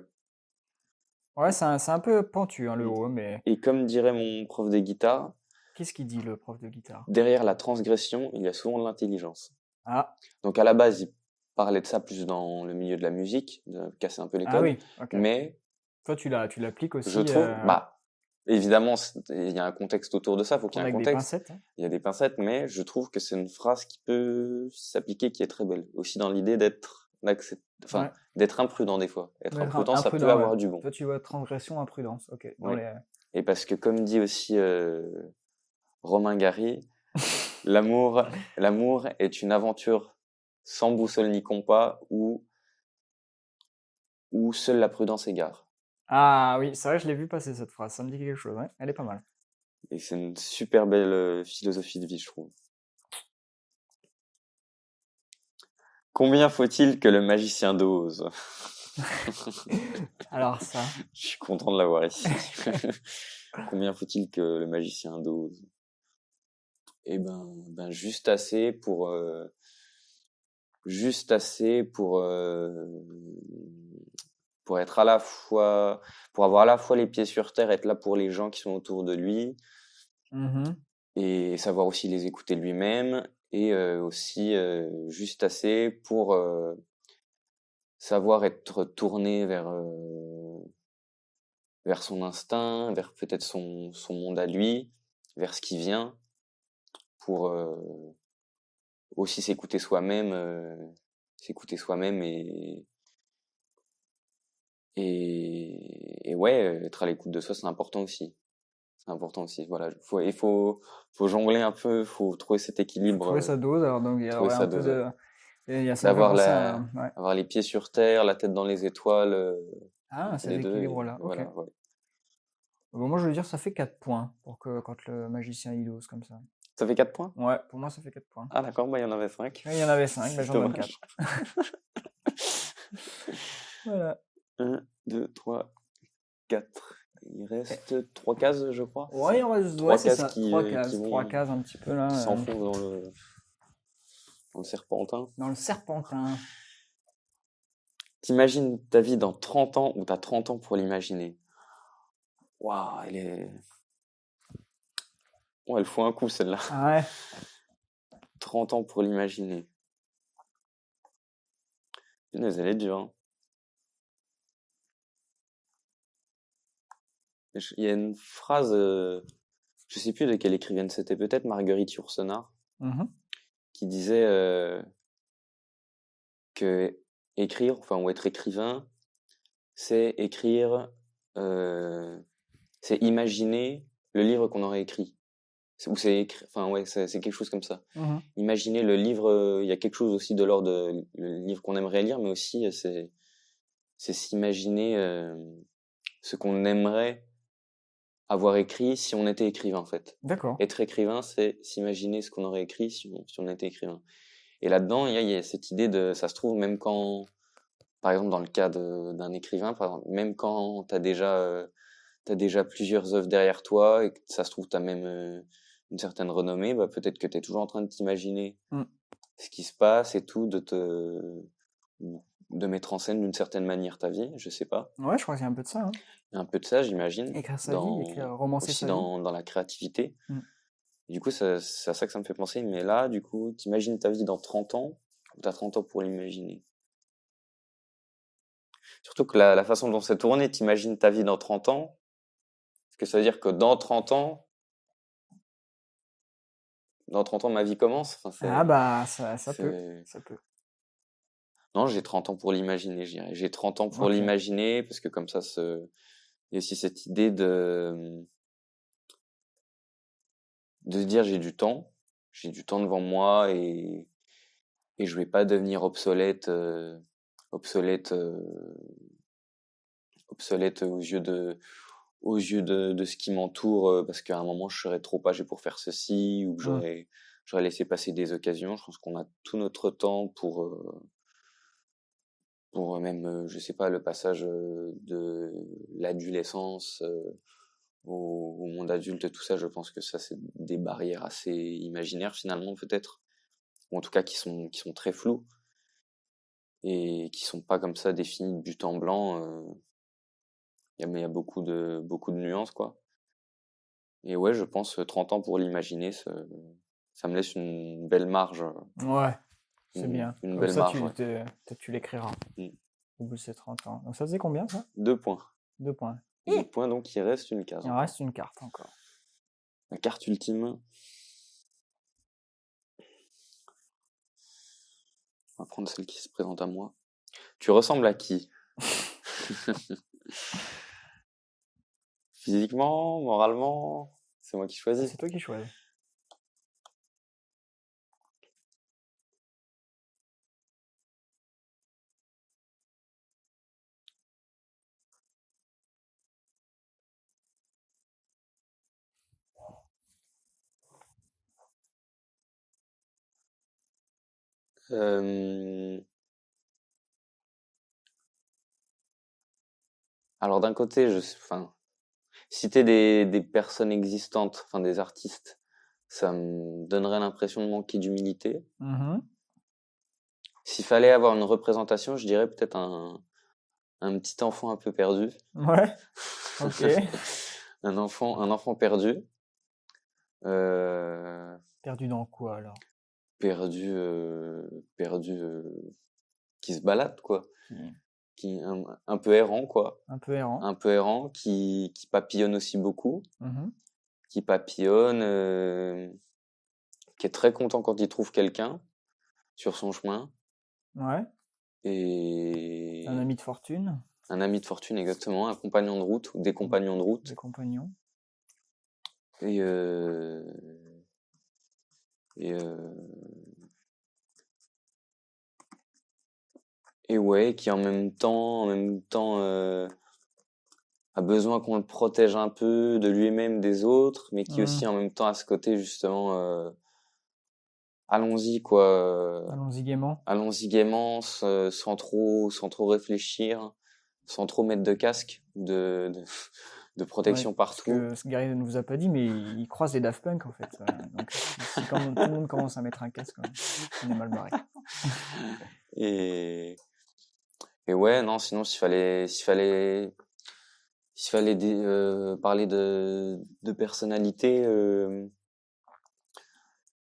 Ouais, c'est un peu pentu, hein, le haut, mais Et comme dirait mon prof de guitare, qu'est-ce qu'il dit, le prof de guitare? derrière la transgression, il y a souvent de l'intelligence. Ah, Donc à la base, il parlait de ça plus dans le milieu de la musique, de casser un peu les ah codes. oui, ok. Mais Toi, tu l'appliques je aussi trouve, bah, évidemment, il y a un contexte autour de ça, faut qu'il y ait prendre un avec des contexte. pincettes, hein. Il y a des pincettes, mais je trouve que c'est une phrase qui peut s'appliquer, qui est très belle. Aussi dans l'idée Ouais, d'être imprudent des fois. Être d'être imprudent, ça peut imprudent, ouais. avoir du bon. Toi, tu vois transgression, imprudence, ok. Dans Oui. les... Et parce que comme dit aussi Romain Gary, l'amour est une aventure sans boussole ni compas où seule la prudence égare. Ah oui, c'est vrai, je l'ai vu passer cette phrase, ça me dit quelque chose, ouais. Elle est pas mal. Et c'est une super belle philosophie de vie, je trouve. Combien faut-il que le magicien dose? Alors ça, Je suis content de l'avoir ici. Combien faut-il que le magicien dose? Eh ben juste assez pour être à la fois, pour avoir à la fois les pieds sur terre, être là pour les gens qui sont autour de lui, mhm. et savoir aussi les écouter lui-même, et aussi juste assez pour savoir être tourné vers son instinct, vers peut-être son monde à lui, vers ce qui vient, pour aussi s'écouter soi-même et ouais, être à l'écoute de soi, c'est important aussi. C'est important aussi. Voilà, faut jongler un peu, faut trouver cet Faut équilibre, trouver sa dose, alors donc il y trouver aurait sa un peu dose, ouais. de... ça me fait D'avoir penser à... Ouais. avoir les pieds sur terre, la tête dans les étoiles, Ah, cet les deux, et équilibre-là, ok. voilà, ouais. Bon, moi, je veux dire, ça fait 4 points pour que quand le magicien il ose comme ça. Ça fait 4 points? Ouais, pour moi, ça fait 4 points. Ah d'accord, bah il y en avait 5. Il y en avait 5, bah, C'est j'en donne dommage. 4. Voilà. 1, 2, 3, 4. Il reste 3 cases, je crois. Ouais, ouais, 3 c'est cases ça. Trois cases un petit peu qui là. s'enfoncent dans le serpentin. Dans le serpentin. T'imagines ta vie dans 30 ans ou t'as 30 ans pour l'imaginer? Waouh, oh, elle fout un coup celle-là. Ah ouais. 30 ans pour l'imaginer. Punaise, elle est dure, hein. Il y a une phrase, je sais plus de quelle écrivaine c'était, peut-être Marguerite Yourcenar, Mhm. qui disait que écrire, enfin, ou être écrivain, c'est écrire, c'est imaginer le livre qu'on aurait écrit. Enfin ouais, c'est quelque chose comme ça. Mhm. Imaginer le livre, il y a quelque chose aussi de l'ordre de le livre qu'on aimerait lire, mais aussi c'est s'imaginer ce qu'on aimerait avoir écrit si on était écrivain en fait. D'accord. Être écrivain, c'est s'imaginer ce qu'on aurait écrit si on était écrivain. Et là-dedans, il y a cette idée de, ça se trouve, même quand, par exemple, dans le cas d'un écrivain, par exemple, même quand t'as déjà plusieurs œuvres derrière toi et que ça se trouve, t'as même une certaine renommée, bah, peut-être que t'es toujours en train de t'imaginer Mm. ce qui se passe et tout, de mettre en scène d'une certaine manière ta vie, je sais pas. Ouais, je crois qu'il y a un peu de ça, hein. Il y a un peu de ça, j'imagine, Écrire sa vie, romancer aussi sa vie. dans la créativité. Mm. Du coup, c'est à ça que ça me fait penser. Mais là, du coup, t'imagines ta vie dans 30 ans, ou t'as 30 ans pour l'imaginer. Surtout que la façon dont c'est tourné, t'imagines ta vie dans 30 ans, parce que ça veut dire que dans 30 ans, ma vie commence. Enfin, Ah bah, ça peut. c'est... Ça peut. Non, j'ai 30 ans pour l'imaginer, je dirais. J'ai 30 ans pour Ok. l'imaginer, parce que comme ça, il y a aussi cette idée de se dire j'ai du temps devant moi et je vais pas devenir obsolète aux yeux de ce qui m'entoure, parce qu'à un moment je serais trop âgé pour faire ceci ou que Mm. j'aurais laissé passer des occasions. Je pense qu'on a tout notre temps pour même je sais pas, le passage de l'adolescence au monde adulte, tout ça. Je pense que ça c'est des barrières assez imaginaires finalement, peut-être, ou en tout cas qui sont très floues et qui sont pas comme ça définies de but en blanc. Mais il y a beaucoup de nuances, quoi. Et ouais, je pense 30 ans pour l'imaginer, ça me laisse une belle marge. Ouais, c'est bien. Une Comme belle ça, marge, ouais. peut-être tu l'écriras Mm. au bout de ces 30 ans. Donc ça faisait combien, ça? 2 points. 2 points. 2 points, donc il reste une case. Il en reste une carte encore. La carte ultime. On va prendre celle qui se présente à moi. Tu ressembles à qui? Physiquement, moralement, c'est moi qui choisis. C'est toi qui choisis. Alors d'un côté, citer des personnes existantes, enfin des artistes, ça me donnerait l'impression de manquer d'humilité. Mhm. S'il fallait avoir une représentation, je dirais peut-être un petit enfant un peu perdu. Ouais, ok. un enfant perdu. Perdu dans quoi, alors? Perdu, qui se balade, quoi. Un peu errant, quoi. Un peu errant. Un peu errant, qui papillonne aussi beaucoup. Mhm. Qui papillonne, qui est très content quand il trouve quelqu'un sur son chemin. Ouais, Et un ami de fortune, un ami de fortune, exactement, un compagnon de route ou des compagnons de route. des compagnons. Et ouais, qui en même temps, a besoin qu'on le protège un peu de lui-même, des autres, mais qui aussi en même temps a ce côté justement, allons-y quoi. Allons-y gaiement. Allons-y gaiement, sans trop réfléchir, sans trop mettre de casque, de protection Ouais, partout. Parce que Gary ne vous a pas dit, mais il croise les Daft Punk en fait. Donc si tout le monde commence à mettre un casque, on est mal barré. Et ouais, non, sinon s'il fallait parler de personnalité,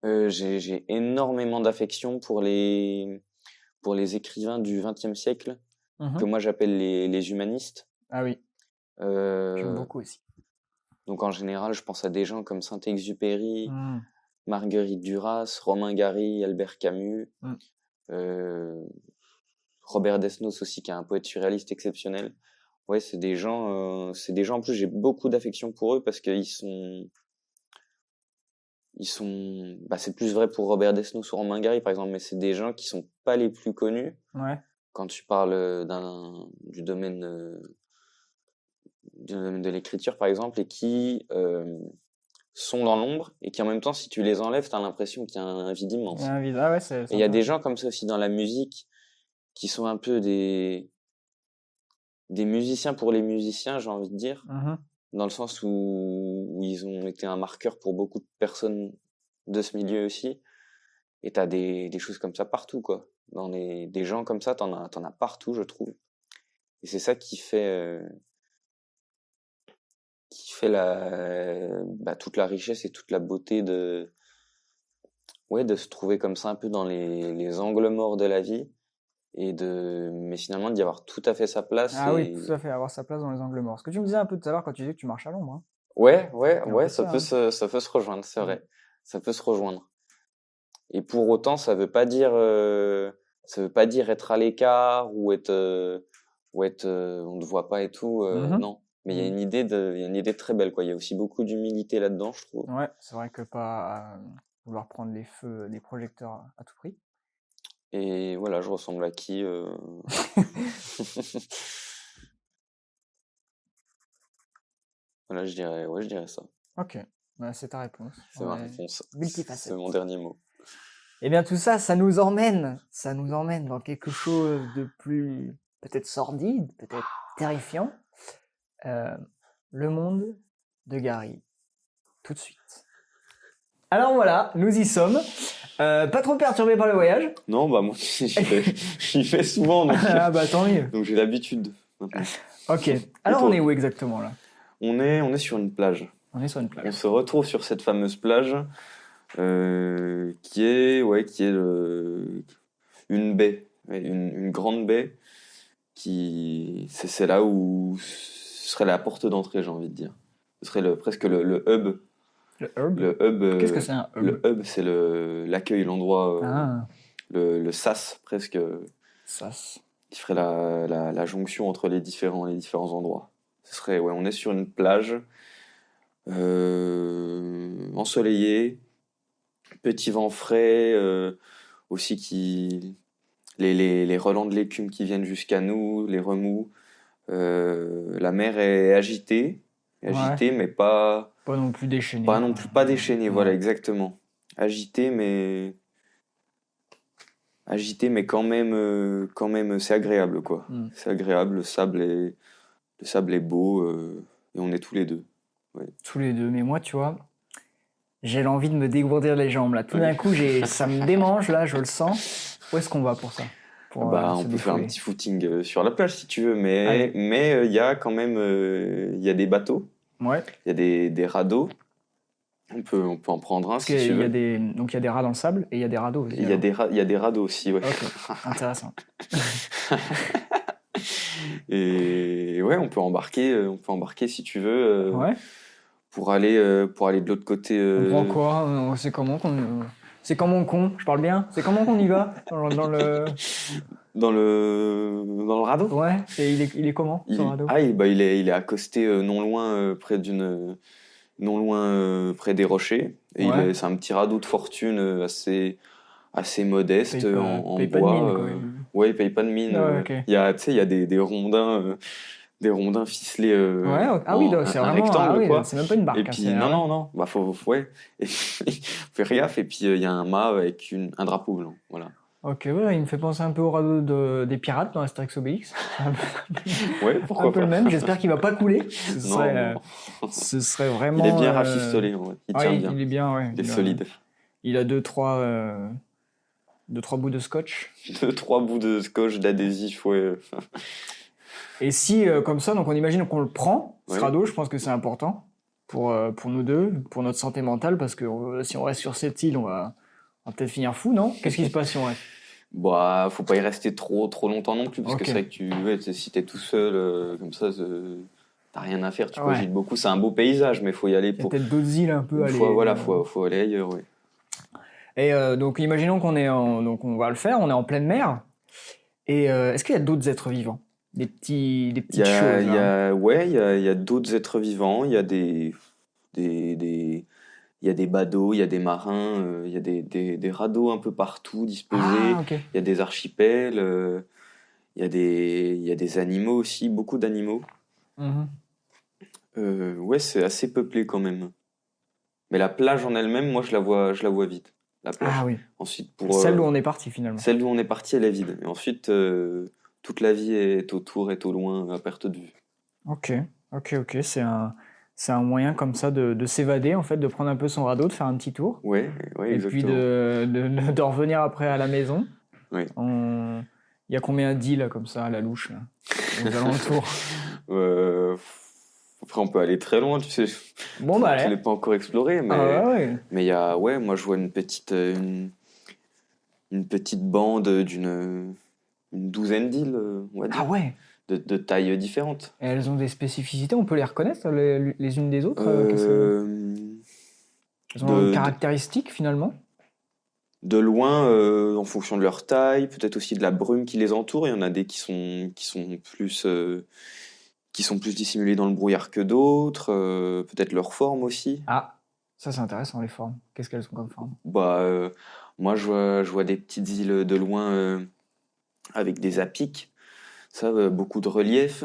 j'ai énormément d'affection pour les écrivains du XXe siècle, que moi j'appelle les humanistes. Ah oui, j'aime beaucoup aussi. Donc en général, je pense à des gens comme Saint-Exupéry, Marguerite Duras, Romain Gary, Albert Camus, Robert Desnos aussi, qui est un poète surréaliste exceptionnel. Ouais, c'est des gens en plus, j'ai beaucoup d'affection pour eux parce qu'ils sont, c'est plus vrai pour Robert Desnos ou Romain Gary par exemple, mais c'est des gens qui sont pas les plus connus. Ouais. Quand tu parles du domaine de l'écriture par exemple, et qui sont dans l'ombre et qui en même temps, si tu les enlèves, t'as l'impression qu'il y a un vide immense. Ah ouais, et il y a des gens comme ça aussi dans la musique qui sont un peu des musiciens pour les musiciens, j'ai envie de dire, dans le sens où ils ont été un marqueur pour beaucoup de personnes de ce milieu aussi. Et t'as des choses comme ça partout, quoi. Des gens comme ça, t'en as partout, je trouve. Et c'est ça qui fait toute la richesse et toute la beauté de se trouver comme ça un peu dans les angles morts de la vie, mais finalement d'y avoir tout à fait sa place. Ah oui, tout à fait, avoir sa place dans les angles morts. Ce que tu me disais un peu tout à l'heure quand tu disais que tu marches à l'ombre. Hein. Ouais, ça peut se rejoindre, c'est vrai. Ça peut se rejoindre. Et pour autant, ça veut pas dire être à l'écart ou être on ne voit pas et tout, non. Mais il y a une idée très belle, quoi. Il y a aussi beaucoup d'humilité là-dedans, je trouve. Ouais, c'est vrai que pas vouloir prendre les feux des projecteurs à tout prix. Et voilà, je ressemble à qui Voilà, je dirais ça. Ok, c'est ta réponse. C'est ma réponse. Multifacette. C'est mon dernier mot. Eh bien, tout ça, ça nous emmène dans quelque chose de plus peut-être sordide, peut-être terrifiant. Le monde de Gary. Tout de suite. Alors voilà, nous y sommes. Pas trop perturbé par le voyage. Non, bah moi j'y vais souvent. Donc, ah bah tant mieux. Donc j'ai l'habitude. maintenant. Ok. Alors, toi on est où exactement là? On est sur une plage. On est sur une On plage. se retrouve sur cette fameuse plage qui est une baie, ouais, une grande baie c'est là où ce serait la porte d'entrée, j'ai envie de dire. Ce serait presque le hub. Le herb? Le hub, Qu'est-ce que c'est un hub? le hub, c'est l'accueil, l'endroit, Ah, le sas presque, ça. qui ferait la jonction entre les différents endroits. Ce serait, ouais, on est sur une plage ensoleillée, petit vent frais, aussi les relents de l'écume qui viennent jusqu'à nous, les remous. La mer est agitée, Ouais. mais pas Pas non plus déchaîné, pas non quoi. plus pas déchaînée, voilà, Ouais. exactement. Agitée, mais quand même, c'est agréable, quoi. Mm. C'est agréable, le sable est beau, et on est tous les deux. Ouais. Tous les deux. Mais moi, tu vois, j'ai l'envie de me dégourdir les jambes là. Tout Ouais. d'un coup, ça me démange là, je le sens. Où est-ce qu'on va pour ça? Pour Bah, se on peut faire un défouler. petit footing sur la plage si tu veux, Allez. mais il y a quand même il y a des bateaux, Ouais. il y a des radeaux. On peut en prendre un Parce si tu qu'il y a veux. donc il y a des rats dans le sable et il y a des radeaux aussi. Il y a il y a des radeaux aussi, ouais. Ok, intéressant. Et ouais, on peut embarquer si tu veux Ouais. pour aller de l'autre côté. On prend quoi? C'est comment qu'on? Je parle bien? C'est comment qu'on y va? Dans le... Dans le radeau. Ouais. Et il est comment, ce radeau? Il est accosté non loin non loin près des rochers. Et Ouais. c'est un petit radeau de fortune assez modeste en Paye pas de bois. mine, quand même. Ouais, il paye pas de mine. Ouais, ok. Tu sais, il y a des rondins ficelés Ouais, ok. Ah oui, donc c'est un vraiment... Ah rectangle, oui, quoi. c'est même pas une Et barque, hein, puis, non, bah, ouais. Et puis, fais gaffe, et puis, il y a un mât avec un drapeau blanc, voilà. Ok, ouais, il me fait penser un peu au radeau des pirates dans Astérix Obélix. Ouais, Un pourquoi peu pas. le même, j'espère qu'il va pas couler. Non. Ce serait vraiment... Il est bien rafistolé, en vrai. Il tient bien. il est bien, ouais. Il est solide. Il a deux, trois bouts de scotch. 2-3 bouts de scotch, d'adhésif, ouais. Et si, comme ça, donc on imagine qu'on le prend, ce Ouais. radeau, je pense que c'est important pour nous deux, pour notre santé mentale, parce que si on reste sur cette île, on va peut-être finir fou, non? Qu'est-ce qui se passe si on reste? Bah, faut pas y rester trop longtemps non plus, parce Ok. que c'est vrai que si t'es tout seul, comme ça, t'as rien à faire, tu Ouais. cogites beaucoup. C'est un beau paysage, mais faut y aller Il y a peut-être d'autres îles un peu à aller... faut aller ailleurs, ouais. Et donc imaginons donc on va le faire, on est en pleine mer. Et est-ce qu'il y a d'autres êtres vivants? Des petites choses, là. Il y a d'autres êtres vivants, il y a des badauds, il y a des marins, il y a des radeaux un peu partout disposés, Ah, ok. il y a des archipels, il y a des animaux aussi, beaucoup d'animaux. Mhm. Ouais, c'est assez peuplé quand même. Mais la plage en elle-même, moi, je la vois vide, la plage. Ah oui. Ensuite, Celle d'où on est parti, finalement. celle d'où on est parti, elle est vide. Et ensuite, toute la vie est autour, est au loin, à perte de vue. Ok. C'est un moyen comme ça de s'évader, en fait, de prendre un peu son radeau, de faire un petit tour. Ouais, Et exactement. puis de revenir après à la maison. Ouais. Il y a combien d'îles comme ça à la louche, là, aux alentours? Après, on peut aller très loin, tu sais. Bon, bah, Je allez. l'ai pas encore exploré, mais Ah ouais. mais moi je vois une petite bande une douzaine d'îles, on va dire, Ah ouais. de tailles différentes. Et elles ont des spécificités, on peut les reconnaître les unes des autres? Elles ont une De caractéristique, finalement? de loin, en fonction de leur taille, peut-être aussi de la brume qui les entoure. Il y en a des qui sont plus dissimulés dans le brouillard que d'autres. Peut-être leur forme aussi. Ah, ça c'est intéressant, les formes. Qu'est-ce qu'elles sont comme forme? Bah, moi, je vois des petites îles de loin avec des apics. Ça, beaucoup de relief,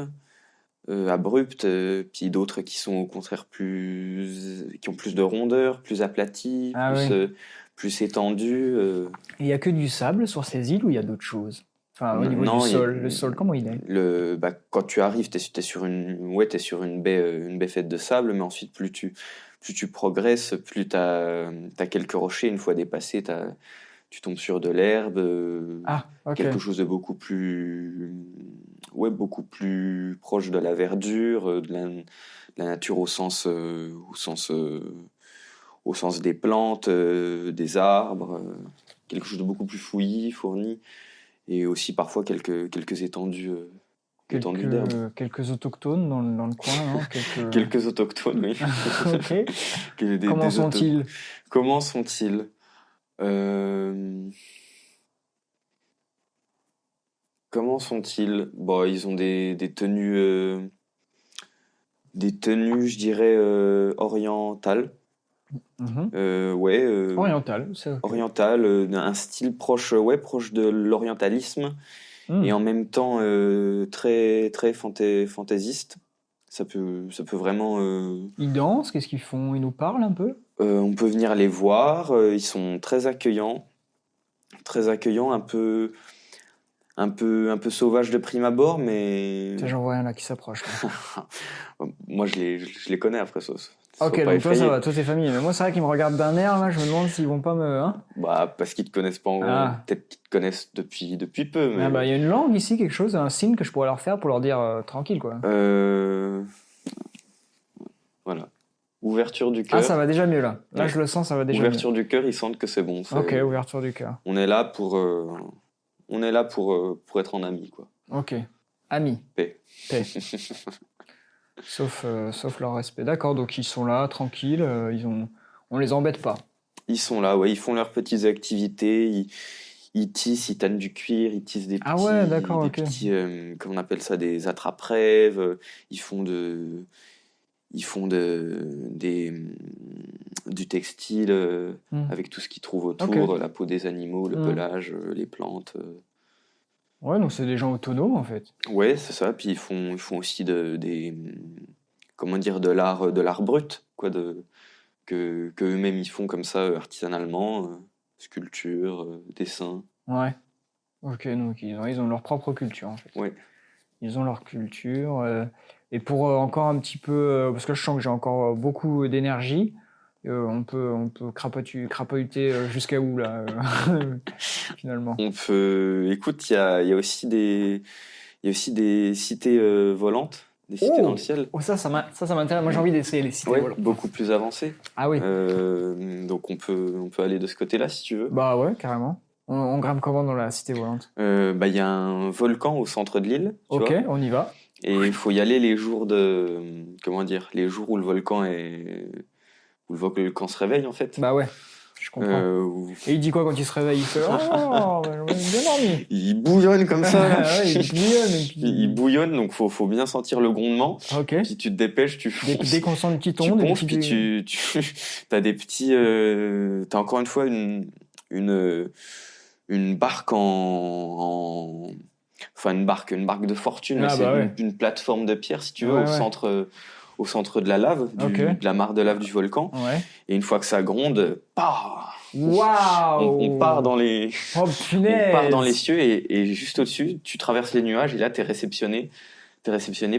abruptes, puis d'autres qui sont au contraire qui ont plus de rondeur, plus aplaties, Ah oui. plus étendues. Il n'y a que du sable sur ces îles ou il y a d'autres choses? Enfin, au niveau Non, du sol. Le sol, comment il est? Quand tu arrives, t'es sur t'es sur une baie faite de sable, mais ensuite, plus tu progresses, plus t'as quelques rochers. Une fois dépassé, tu tombes sur de l'herbe, Ah, ok. quelque chose de beaucoup plus ouais, beaucoup plus proche de la verdure, de la nature au sens des plantes, des arbres, quelque chose de beaucoup plus fouillis, fourni, et aussi parfois quelques étendues d'herbe. Quelques autochtones dans le coin, non? Quelques autochtones, oui. Ok. Comment Des sont-ils? Comment sont-ils? Euh, Comment sont-ils? Bon, ils ont des tenues, je dirais, orientales. Mhm. Ouais, Oriental, c'est ok. orientales, un style proche, ouais, proche de l'orientalisme et en même temps très fantaisiste. Ça peut vraiment. Ils dansent, qu'est-ce qu'ils font? Ils nous parlent un peu? On peut venir les voir. Ils sont très accueillants, un peu sauvages de prime abord, mais Tiens, j'en vois un là qui s'approche, là. moi je les connais après ça. Ok, Sois pas donc toi ça effrayé. va, toi t'es famille. Mais moi c'est vrai qu'ils me regardent d'un air, là, je me demande s'ils vont pas me... Hein. Bah parce qu'ils te connaissent pas, Ah. peut-être qu'ils te connaissent depuis peu, Ah bah mais il y a une langue ici, quelque chose, un signe que je pourrais leur faire pour leur dire tranquille, quoi. Voilà. Ouverture du Ah, cœur. ça va déjà mieux, là. Là, Ouais. je le sens, ça va déjà Ouverture du cœur, ils sentent que c'est bon. mieux. Ok, ouverture du cœur. On est là pour être en amis, quoi. Ok. Amis. Paix. Paix. Sauf leur respect. D'accord, donc ils sont là, tranquilles, on les embête pas. Ils sont là, ouais, ils font leurs petites activités, ils tissent, ils tannent du cuir, ils tissent Ah ouais, d'accord, ok. comment on appelle ça, des attrape-rêves, ils font du textile avec tout ce qu'ils trouvent autour, Ok. la peau des animaux, le pelage, les plantes. Ouais, donc c'est des gens autonomes, en fait. Ouais, c'est ça. Puis ils font aussi comment dire, de l'art brut, quoi, que eux-mêmes ils font comme ça artisanalement, sculpture, dessin. Ouais. Ok, donc ils ont leur propre culture, en fait. Ouais. Ils ont leur culture. Et pour encore un petit peu, parce que je sens que j'ai encore beaucoup d'énergie, on peut crapahuter jusqu'à où là, finalement? Écoute, il y a aussi des cités volantes, des cités dans le ciel. Oh, ça m'intéresse. Moi, j'ai envie d'essayer les cités Ouais, volantes. beaucoup plus avancées. Ah oui. Donc on peut aller de ce côté-là si tu veux. Bah ouais, carrément. On grimpe comment dans la cité volante? Bah il y a un volcan au centre de l'île, tu Ok, vois. on y va. Et il faut y aller les jours comment dire, les jours où où le volcan se réveille en fait. Bah ouais, je comprends. Et il dit quoi quand il se réveille? Il fait oh, bah, j'ai bien dormi. Il bouillonne comme ça. Là. Ouais, il bouillonne. Et puis... Il bouillonne, donc faut bien sentir le grondement. Ok. Puis tu te dépêches, tu fonces. Dès qu'on sent une petite Tu onde, ponces, puis t'as des petits, t'as encore une fois une barque enfin une barque de fortune, mais Ah, c'est bah ouais. une plateforme de pierre si tu veux Ouais, au centre de la lave, Ok. de la mare de lave du volcan. Ouais. Et une fois que ça gronde, Waouh! on part dans les Oh punaise! on part dans les cieux et juste au-dessus, tu traverses les nuages et là t'es réceptionné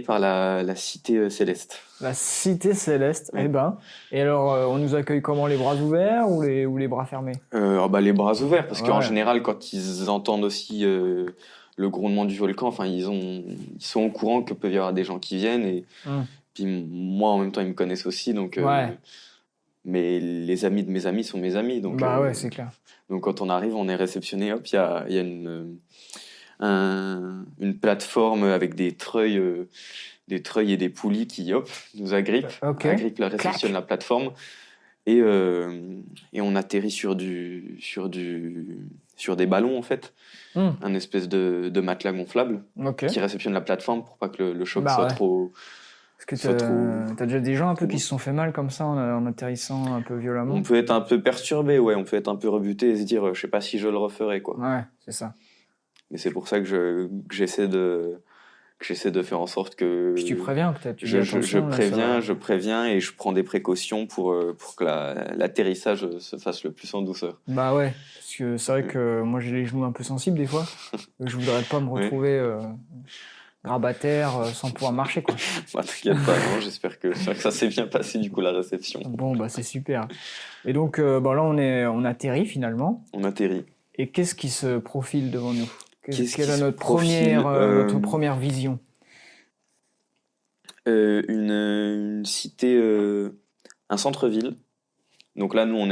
par la cité céleste. La cité céleste, Ouais. eh ben. Et alors, on nous accueille comment? Les bras ouverts ou les bras fermés? Les bras ouverts, parce qu'en Ouais. général, quand ils entendent aussi le grondement du volcan, enfin, ils sont au courant que peut y avoir des gens qui viennent. Et puis moi, en même temps, ils me connaissent aussi. Donc, Ouais. mais les amis de mes amis sont mes amis. Donc, Bah ouais, c'est clair. donc quand on arrive, on est réceptionné. Hop, il y a une plateforme avec des treuils et des poulies qui, hop, nous agrippent, Ok. agrippent la réception de la plateforme. Et on atterrit sur des ballons en fait, un espèce de matelas gonflable Ok. qui réceptionne la plateforme pour pas que le choc Bah soit ouais. trop. Est-ce que t'as déjà des gens un peu qui se sont fait mal comme ça en atterrissant un peu violemment? On peut être un peu perturbé, ouais, on peut être un peu rebuté et se dire, je sais pas si je le referai quoi. Ouais, c'est ça. Mais c'est pour ça que j'essaie de faire en sorte que. Puis tu préviens peut-être. Tu dis, Je attention, là, je préviens et je prends des précautions pour que l'atterrissage se fasse le plus en douceur. Bah ouais, parce que c'est vrai que moi j'ai les genoux un peu sensibles des fois. Je voudrais pas me retrouver grabataire sans pouvoir marcher quoi. Bah, t'inquiète pas, non, j'espère que ça s'est bien passé du coup la réception. Bon bah c'est super. Et donc là on atterrit finalement. On atterrit. Et qu'est-ce qui se profile devant nous? Qu'est-ce Quelle qui est se notre profile notre première vision? Une cité, un centre-ville. Donc là, nous, on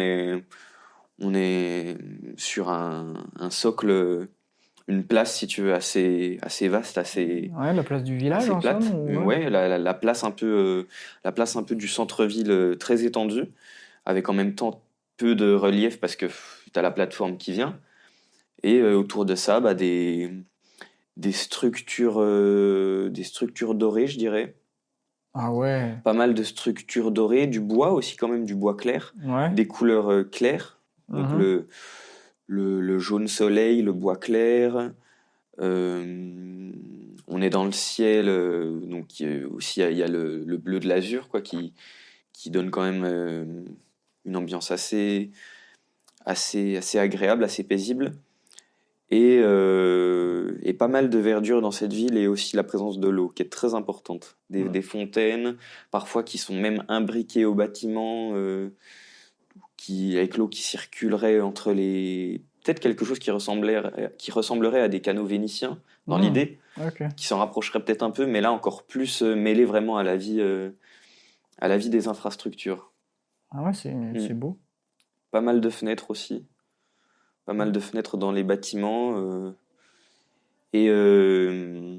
est sur un socle, une place, si tu veux, assez vaste, Ouais, la place du village, assez en somme, plate. ou ouais? Ouais, la place un peu du centre-ville, très étendue, avec en même temps peu de relief parce que tu as la plateforme qui vient. Et autour de ça, bah, des structures dorées, je dirais. Ah ouais, Pas mal de structures dorées, du bois aussi quand même, du bois clair, ouais. des couleurs claires. Donc Mhm. le jaune soleil, le bois clair. On est dans le ciel, donc aussi il y a le bleu de l'azur quoi, qui donne quand même une ambiance assez agréable, assez paisible. Et pas mal de verdure dans cette ville et aussi la présence de l'eau qui est très importante. Des fontaines, parfois qui sont même imbriquées au bâtiment, avec l'eau qui circulerait entre les... Peut-être quelque chose qui ressemblerait à des canaux vénitiens dans Mhm. l'idée, Ok. qui s'en rapprocherait peut-être un peu, mais là encore plus mêlé vraiment à la vie des infrastructures. Ah ouais, Mm. c'est beau. Pas mal de fenêtres aussi, pas mal de fenêtres dans les bâtiments. Et, euh,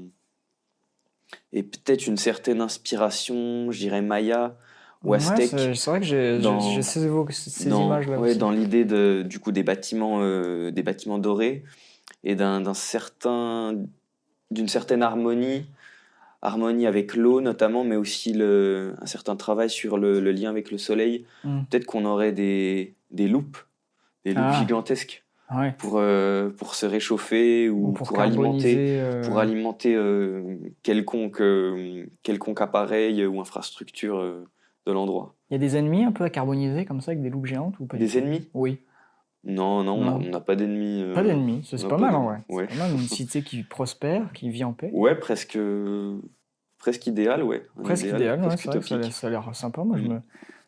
et peut-être une certaine inspiration, je dirais maya ou Ouais, aztèque c'est vrai que j'ai dans ces images-là ouais, aussi. dans l'idée du coup des bâtiments dorés et d'une certaine harmonie avec l'eau notamment, mais aussi un certain travail sur le lien avec le soleil. Hmm. Peut-être qu'on aurait des loupes Ah, gigantesques ouais. pour se réchauffer Ou ou pour carboniser. pour alimenter quelconque appareil ou infrastructure de l'endroit. Il y a des ennemis un peu à carboniser comme ça avec des loupes géantes ou pas du Des tout? ennemis? Oui. Non, non, on Non. n'a pas d'ennemis. Pas d'ennemis. Ça, On c'est n'a pas pas mal en d'ennemis. vrai. C'est Ouais. pas mal une cité qui prospère, qui vit en paix. Ouais, presque idéal, ouais. Un Presque idéal, idéal, ouais, presque c'est vrai que utopique. ça a l'air sympa. Moi, Mm.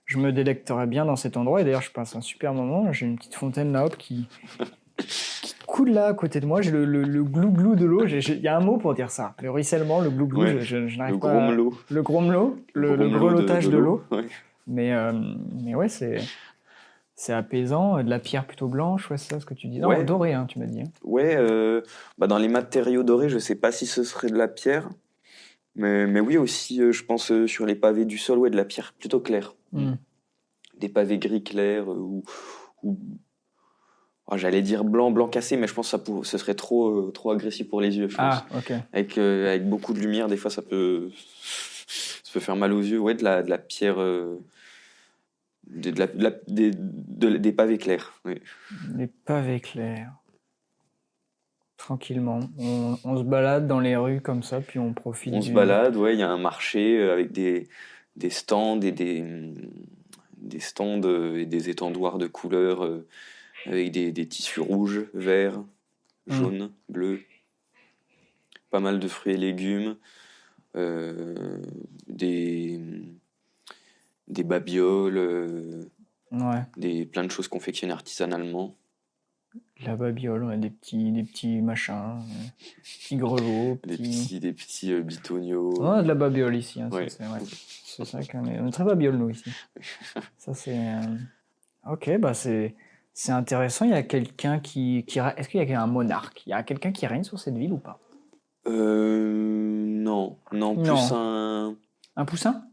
je me délecterais bien dans cet endroit. Et d'ailleurs, je passe un super moment. J'ai une petite fontaine là, hop, qui coule là à côté de moi. J'ai le glou-glou de l'eau. Il y a un mot pour dire ça. Le ruissellement, le glou-glou. Ouais. Je Le n'arrive pas. grommelot. Le grommelot, Le le grommelot de grelottage de l'eau. l'eau. Ouais. Mais, euh, mais ouais, c'est apaisant. De la pierre plutôt blanche, ouais, c'est ça ce que tu dis. Non, Ouais, doré, hein, tu m'as dit. Hein. ouais, bah dans les matériaux dorés, je sais pas si ce serait de la pierre, mais oui aussi, je pense sur les pavés du sol, ouais, de la pierre plutôt claire. Hmm. Des pavés gris clair ou oh, j'allais dire blanc, blanc cassé, mais je pense que ce serait trop agressif pour les yeux, je pense. Ah, ok. Avec beaucoup de lumière, des fois, ça peut faire mal aux yeux. Ouais, de la pierre, des pavés clairs. Oui. Les pavés clairs. Tranquillement. On se balade dans les rues comme ça, puis on profite On se du. balade, ouais, il y a un marché avec des stands des stands et des étendoirs de couleurs avec des tissus rouges, verts, Hmm. jaunes, bleus. Pas mal de fruits et légumes. euh, des, des babioles, Ouais, plein de choses confectionnées artisanalement. la babiole, ouais, des petits machins, petits grelots, petits. Des petits bitonios. On a de la babiole ici, hein, ça Ouais. c'est ouais. C'est ça on est très babiole nous ici. Ça c'est. Ok, bah c'est intéressant. Il y a quelqu'un Est-ce qu'il y a un monarque? Il y a quelqu'un qui règne sur cette ville ou pas? Non, non, plus Non. un. Un poussin?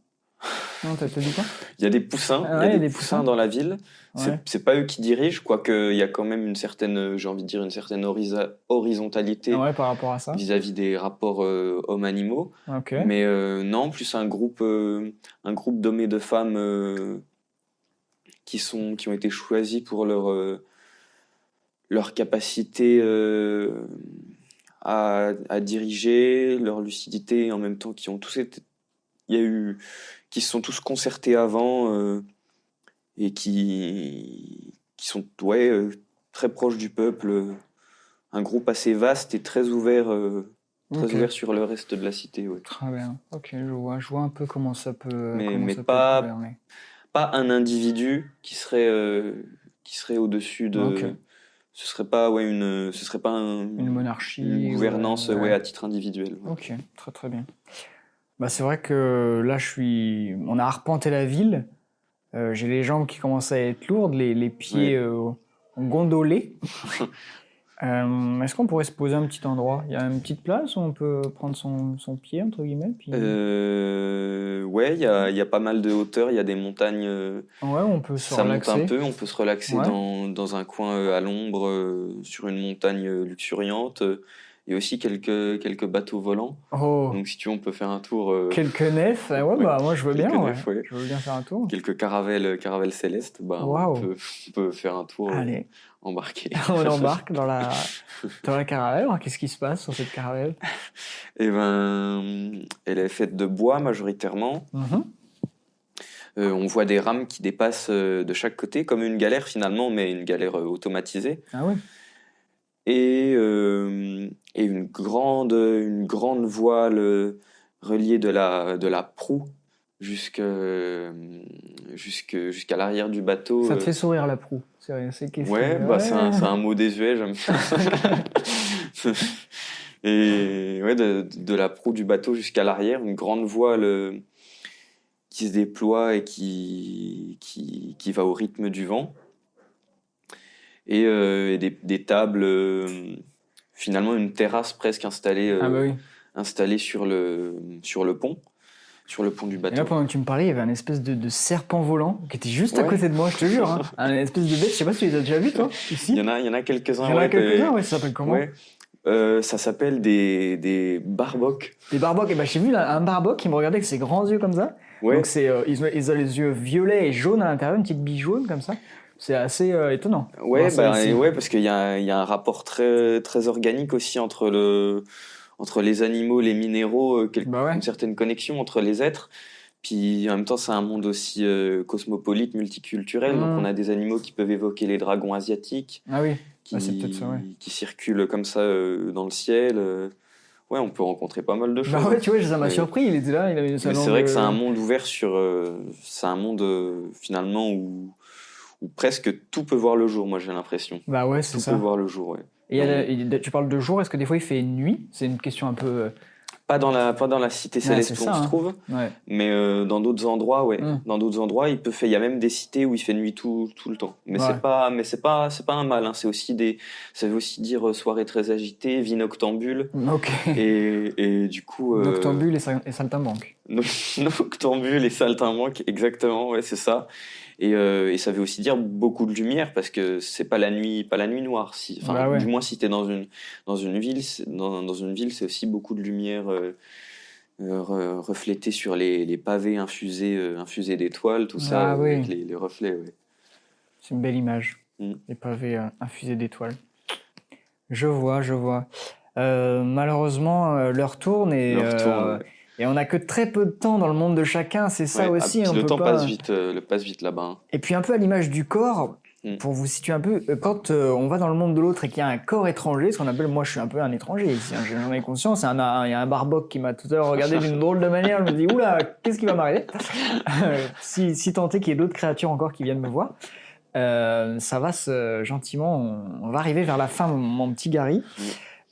Non, t'as dit quoi? Il y a des poussins, Ah il y a ouais, il y a des des poussins poussins? dans la ville. Ouais. C'est pas eux qui dirigent, quoique il y a quand même une certaine, j'ai envie de dire, une certaine horizontalité Ouais, par rapport à ça. vis-à-vis des rapports hommes-animaux. Ok. Mais non, plus un groupe d'hommes et de femmes qui ont été choisis pour leur capacité à diriger, leur lucidité, et en même temps qui ont tous été, il y a eu, qui se sont tous concertés avant et qui sont ouais, très proches du peuple, un groupe assez vaste et très Ok. ouvert sur le reste de la cité. Ouais. Très bien. Ok, je vois un peu comment Mais ça peut être ouvert. pas un individu qui serait Ok. Ce serait pas ce serait pas Une monarchie. une gouvernance ouais. à titre individuel. Ouais. Ok, très très bien. Bah, c'est vrai que là, on a arpenté la ville. J'ai les jambes qui commencent à être lourdes, les pieds gondolés. Est-ce qu'on pourrait se poser à un petit endroit? Il y a une petite place où on peut prendre son pied, entre guillemets, puis... Ouais, il y a pas mal de hauteur, il y a des montagnes. Ouais, on peut se Ça monte un relaxer. peu, on peut se relaxer Ouais. dans un coin à l'ombre, sur une montagne luxuriante. Il y a aussi quelques bateaux volants. Oh, Donc si tu veux, on peut faire un tour. quelques nefs. Ouais, ouais, bah moi je veux bien, quelques ouais. nefs, ouais. Je veux bien faire un tour. Quelques caravelles célestes. Bah, Waouh. on peut faire un tour Allez, embarqué. on embarque dans la caravelle. Alors, qu'est-ce qui se passe sur cette caravelle? Et ben, elle est faite de bois majoritairement. Mhm. On voit des rames qui dépassent de chaque côté, comme une galère finalement, mais une galère automatisée. Ah oui. Et une grande voile reliée de la proue jusqu'à l'arrière du bateau. Ça te fait sourire la proue. C'est qu'est-ce Ouais, que... bah c'est un mot désuet, j'aime bien. Et ouais, de la proue du bateau jusqu'à l'arrière, une grande voile qui se déploie et qui va au rythme du vent. Et des tables, finalement une terrasse presque installée, Ah bah oui. installée sur le pont du Et là, bateau. pendant que tu me parlais, il y avait un espèce de serpent volant qui était juste à Ouais. côté de moi, je te jure. Hein. Un espèce de bête, je sais pas si tu les as déjà vus, toi, ici. Il y en a quelques-uns. Il y en a ouais, quelques-uns, ouais, ça s'appelle comment? ouais. Ça s'appelle des barbocs. Des barbocs. Et bah, j'ai vu un barboc qui me regardait avec ses grands yeux comme ça. Ouais. Donc, ils ont les yeux violets et jaunes à l'intérieur, une petite bille jaune comme ça. C'est assez étonnant. Ouais, voir ça ici. ouais, parce qu'il y a un rapport très, très organique aussi entre les animaux, les minéraux, Bah ouais. une certaine connexion entre les êtres. Puis en même temps, c'est un monde aussi cosmopolite, multiculturel. Donc on a des animaux qui peuvent évoquer les dragons asiatiques, Ah oui, qui, bah, c'est peut-être ça, ouais. qui circulent comme ça dans le ciel. Ouais, on peut rencontrer pas mal de choses. Bah ouais, tu vois, ça m'a Ouais. surpris. Il était là, il avait sa Mais langue. c'est vrai que c'est un monde ouvert sur. C'est un monde finalement où presque tout peut voir le jour, moi j'ai l'impression. Bah ouais, c'est Tout ça. peut voir le jour, ouais. Et tu parles de jour, est-ce que des fois il fait nuit? C'est une question un peu. Pas dans la cité céleste c'est où on ça, se hein. trouve, Ouais. mais dans d'autres endroits, ouais. Mm. Dans d'autres endroits, il y a même des cités où il fait nuit tout le temps. Mais Ouais. c'est pas un mal, hein. Ça veut aussi dire soirée très agitée, vie noctambule. Ok. Et du coup. Noctambule et saltimbanque. Noctambule et saltimbanque, exactement, ouais, c'est ça. Et ça veut aussi dire beaucoup de lumière parce que c'est pas la nuit noire. Enfin, Bah ouais. du moins si t'es dans une ville, dans une ville, c'est aussi beaucoup de lumière reflétée sur les pavés infusés d'étoiles, tout ça, Ah oui. avec les reflets. Ouais. C'est une belle image. Mm. Les pavés infusés d'étoiles. Je vois. Malheureusement, l'heure tourne et. Leur tourne, ouais. Et on n'a que très peu de temps dans le monde de chacun, c'est ça Ouais, aussi. puis On le peut temps pas... passe vite là-bas. Hein. Et puis un peu à l'image du corps, Mm. pour vous situer un peu, quand on va dans le monde de l'autre et qu'il y a un corps étranger, ce qu'on appelle, moi je suis un peu un étranger ici, hein, j'en ai conscience, il y a un barboc qui m'a tout à l'heure regardé d'une drôle de manière, je me dis oula, qu'est-ce qui va m'arriver? Si tant est qu'il y ait d'autres créatures encore qui viennent me voir. Ça va gentiment, on va arriver vers la fin, mon petit Gary.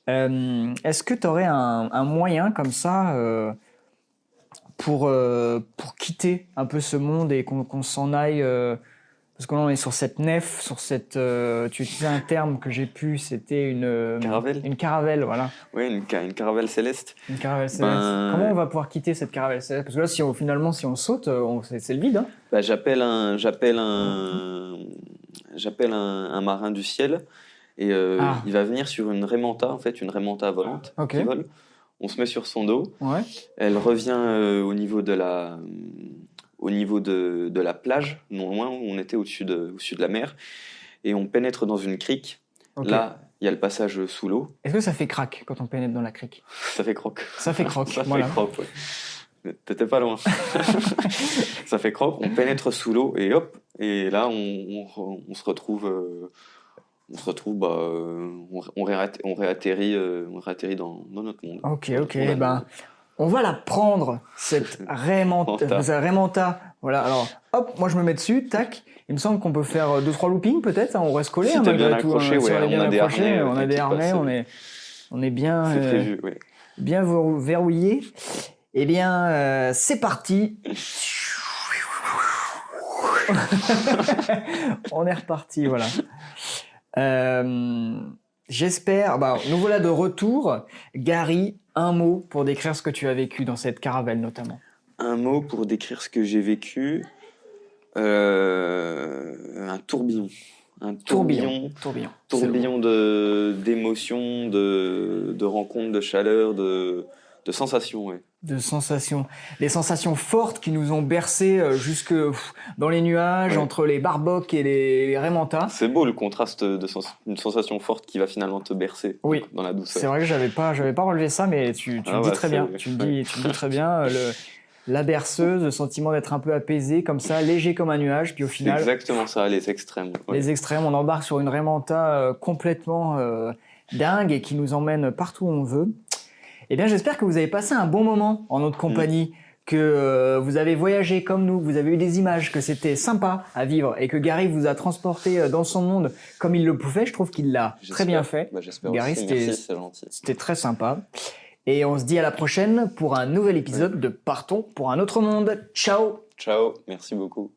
Est-ce que tu aurais un moyen comme ça pour quitter un peu ce monde et qu'on s'en aille parce que là on est sur cette nef, sur cette tu utilisais un terme que j'ai pu, c'était une Caravelle. Une caravelle, voilà. Ouais, une caravelle céleste. Une caravelle céleste. Comment on va pouvoir quitter cette caravelle céleste? Parce que là si on saute, c'est le vide, hein. Bah, j'appelle un marin du ciel et il va venir sur une remonta, en fait, une remonta volante qui vole. On se met sur son dos. Ouais. Elle revient au niveau de la plage, non loin où on était au-dessus de la mer, et on pénètre dans une crique. Okay. Là, il y a le passage sous l'eau. Est-ce que ça fait crack quand on pénètre dans la crique? Ça fait croc. Ça fait croc. Ça voilà. fait croc, ouais. T'étais pas loin. Ça fait croc, on pénètre sous l'eau et hop, et là on se retrouve, on réatterrit dans notre monde. Ok, ben on va la prendre cette remonta Voilà, alors, hop, moi je me mets dessus, tac. Il me semble qu'on peut faire 2-3 loopings peut-être, hein, on reste collé. Si hein, t'es bien malgré tout, accroché, si ouais, on est bien on a des accroché, harnais, on a des t'inquiète pas, harnais, on est bien, c'est prévu, ouais. bien verrouillé. Eh bien, c'est parti. On est reparti, voilà. J'espère. Bah, nous voilà de retour. Gary, un mot pour décrire ce que tu as vécu dans cette caravelle notamment. Un mot pour décrire ce que j'ai vécu. Un tourbillon. Un tourbillon. Tourbillon. D'émotions, de rencontres, de chaleur, de sensations, ouais. De sensations. Des sensations fortes qui nous ont bercés jusque dans les nuages, Ouais. entre les barbocs et les raimentas. C'est beau le contraste une sensation forte qui va finalement te bercer Oui. dans la douceur. C'est vrai que j'avais pas relevé ça, mais tu le dis très bien. Tu le dis très bien. La berceuse, le sentiment d'être un peu apaisé, comme ça, léger comme un nuage, puis au C'est final, exactement ça, les extrêmes. Ouais. les extrêmes, on embarque sur une raimanta complètement dingue et qui nous emmène partout où on veut. Eh bien, j'espère que vous avez passé un bon moment en notre compagnie, que vous avez voyagé comme nous, vous avez eu des images, que c'était sympa à vivre et que Gary vous a transporté dans son monde comme il le pouvait. Je trouve qu'il l'a très bien fait. Bah, j'espère Gary, aussi. Merci, c'est gentil. c'était très sympa. Et on se dit à la prochaine pour un nouvel épisode de Partons pour un autre monde. Ciao! Ciao, merci beaucoup.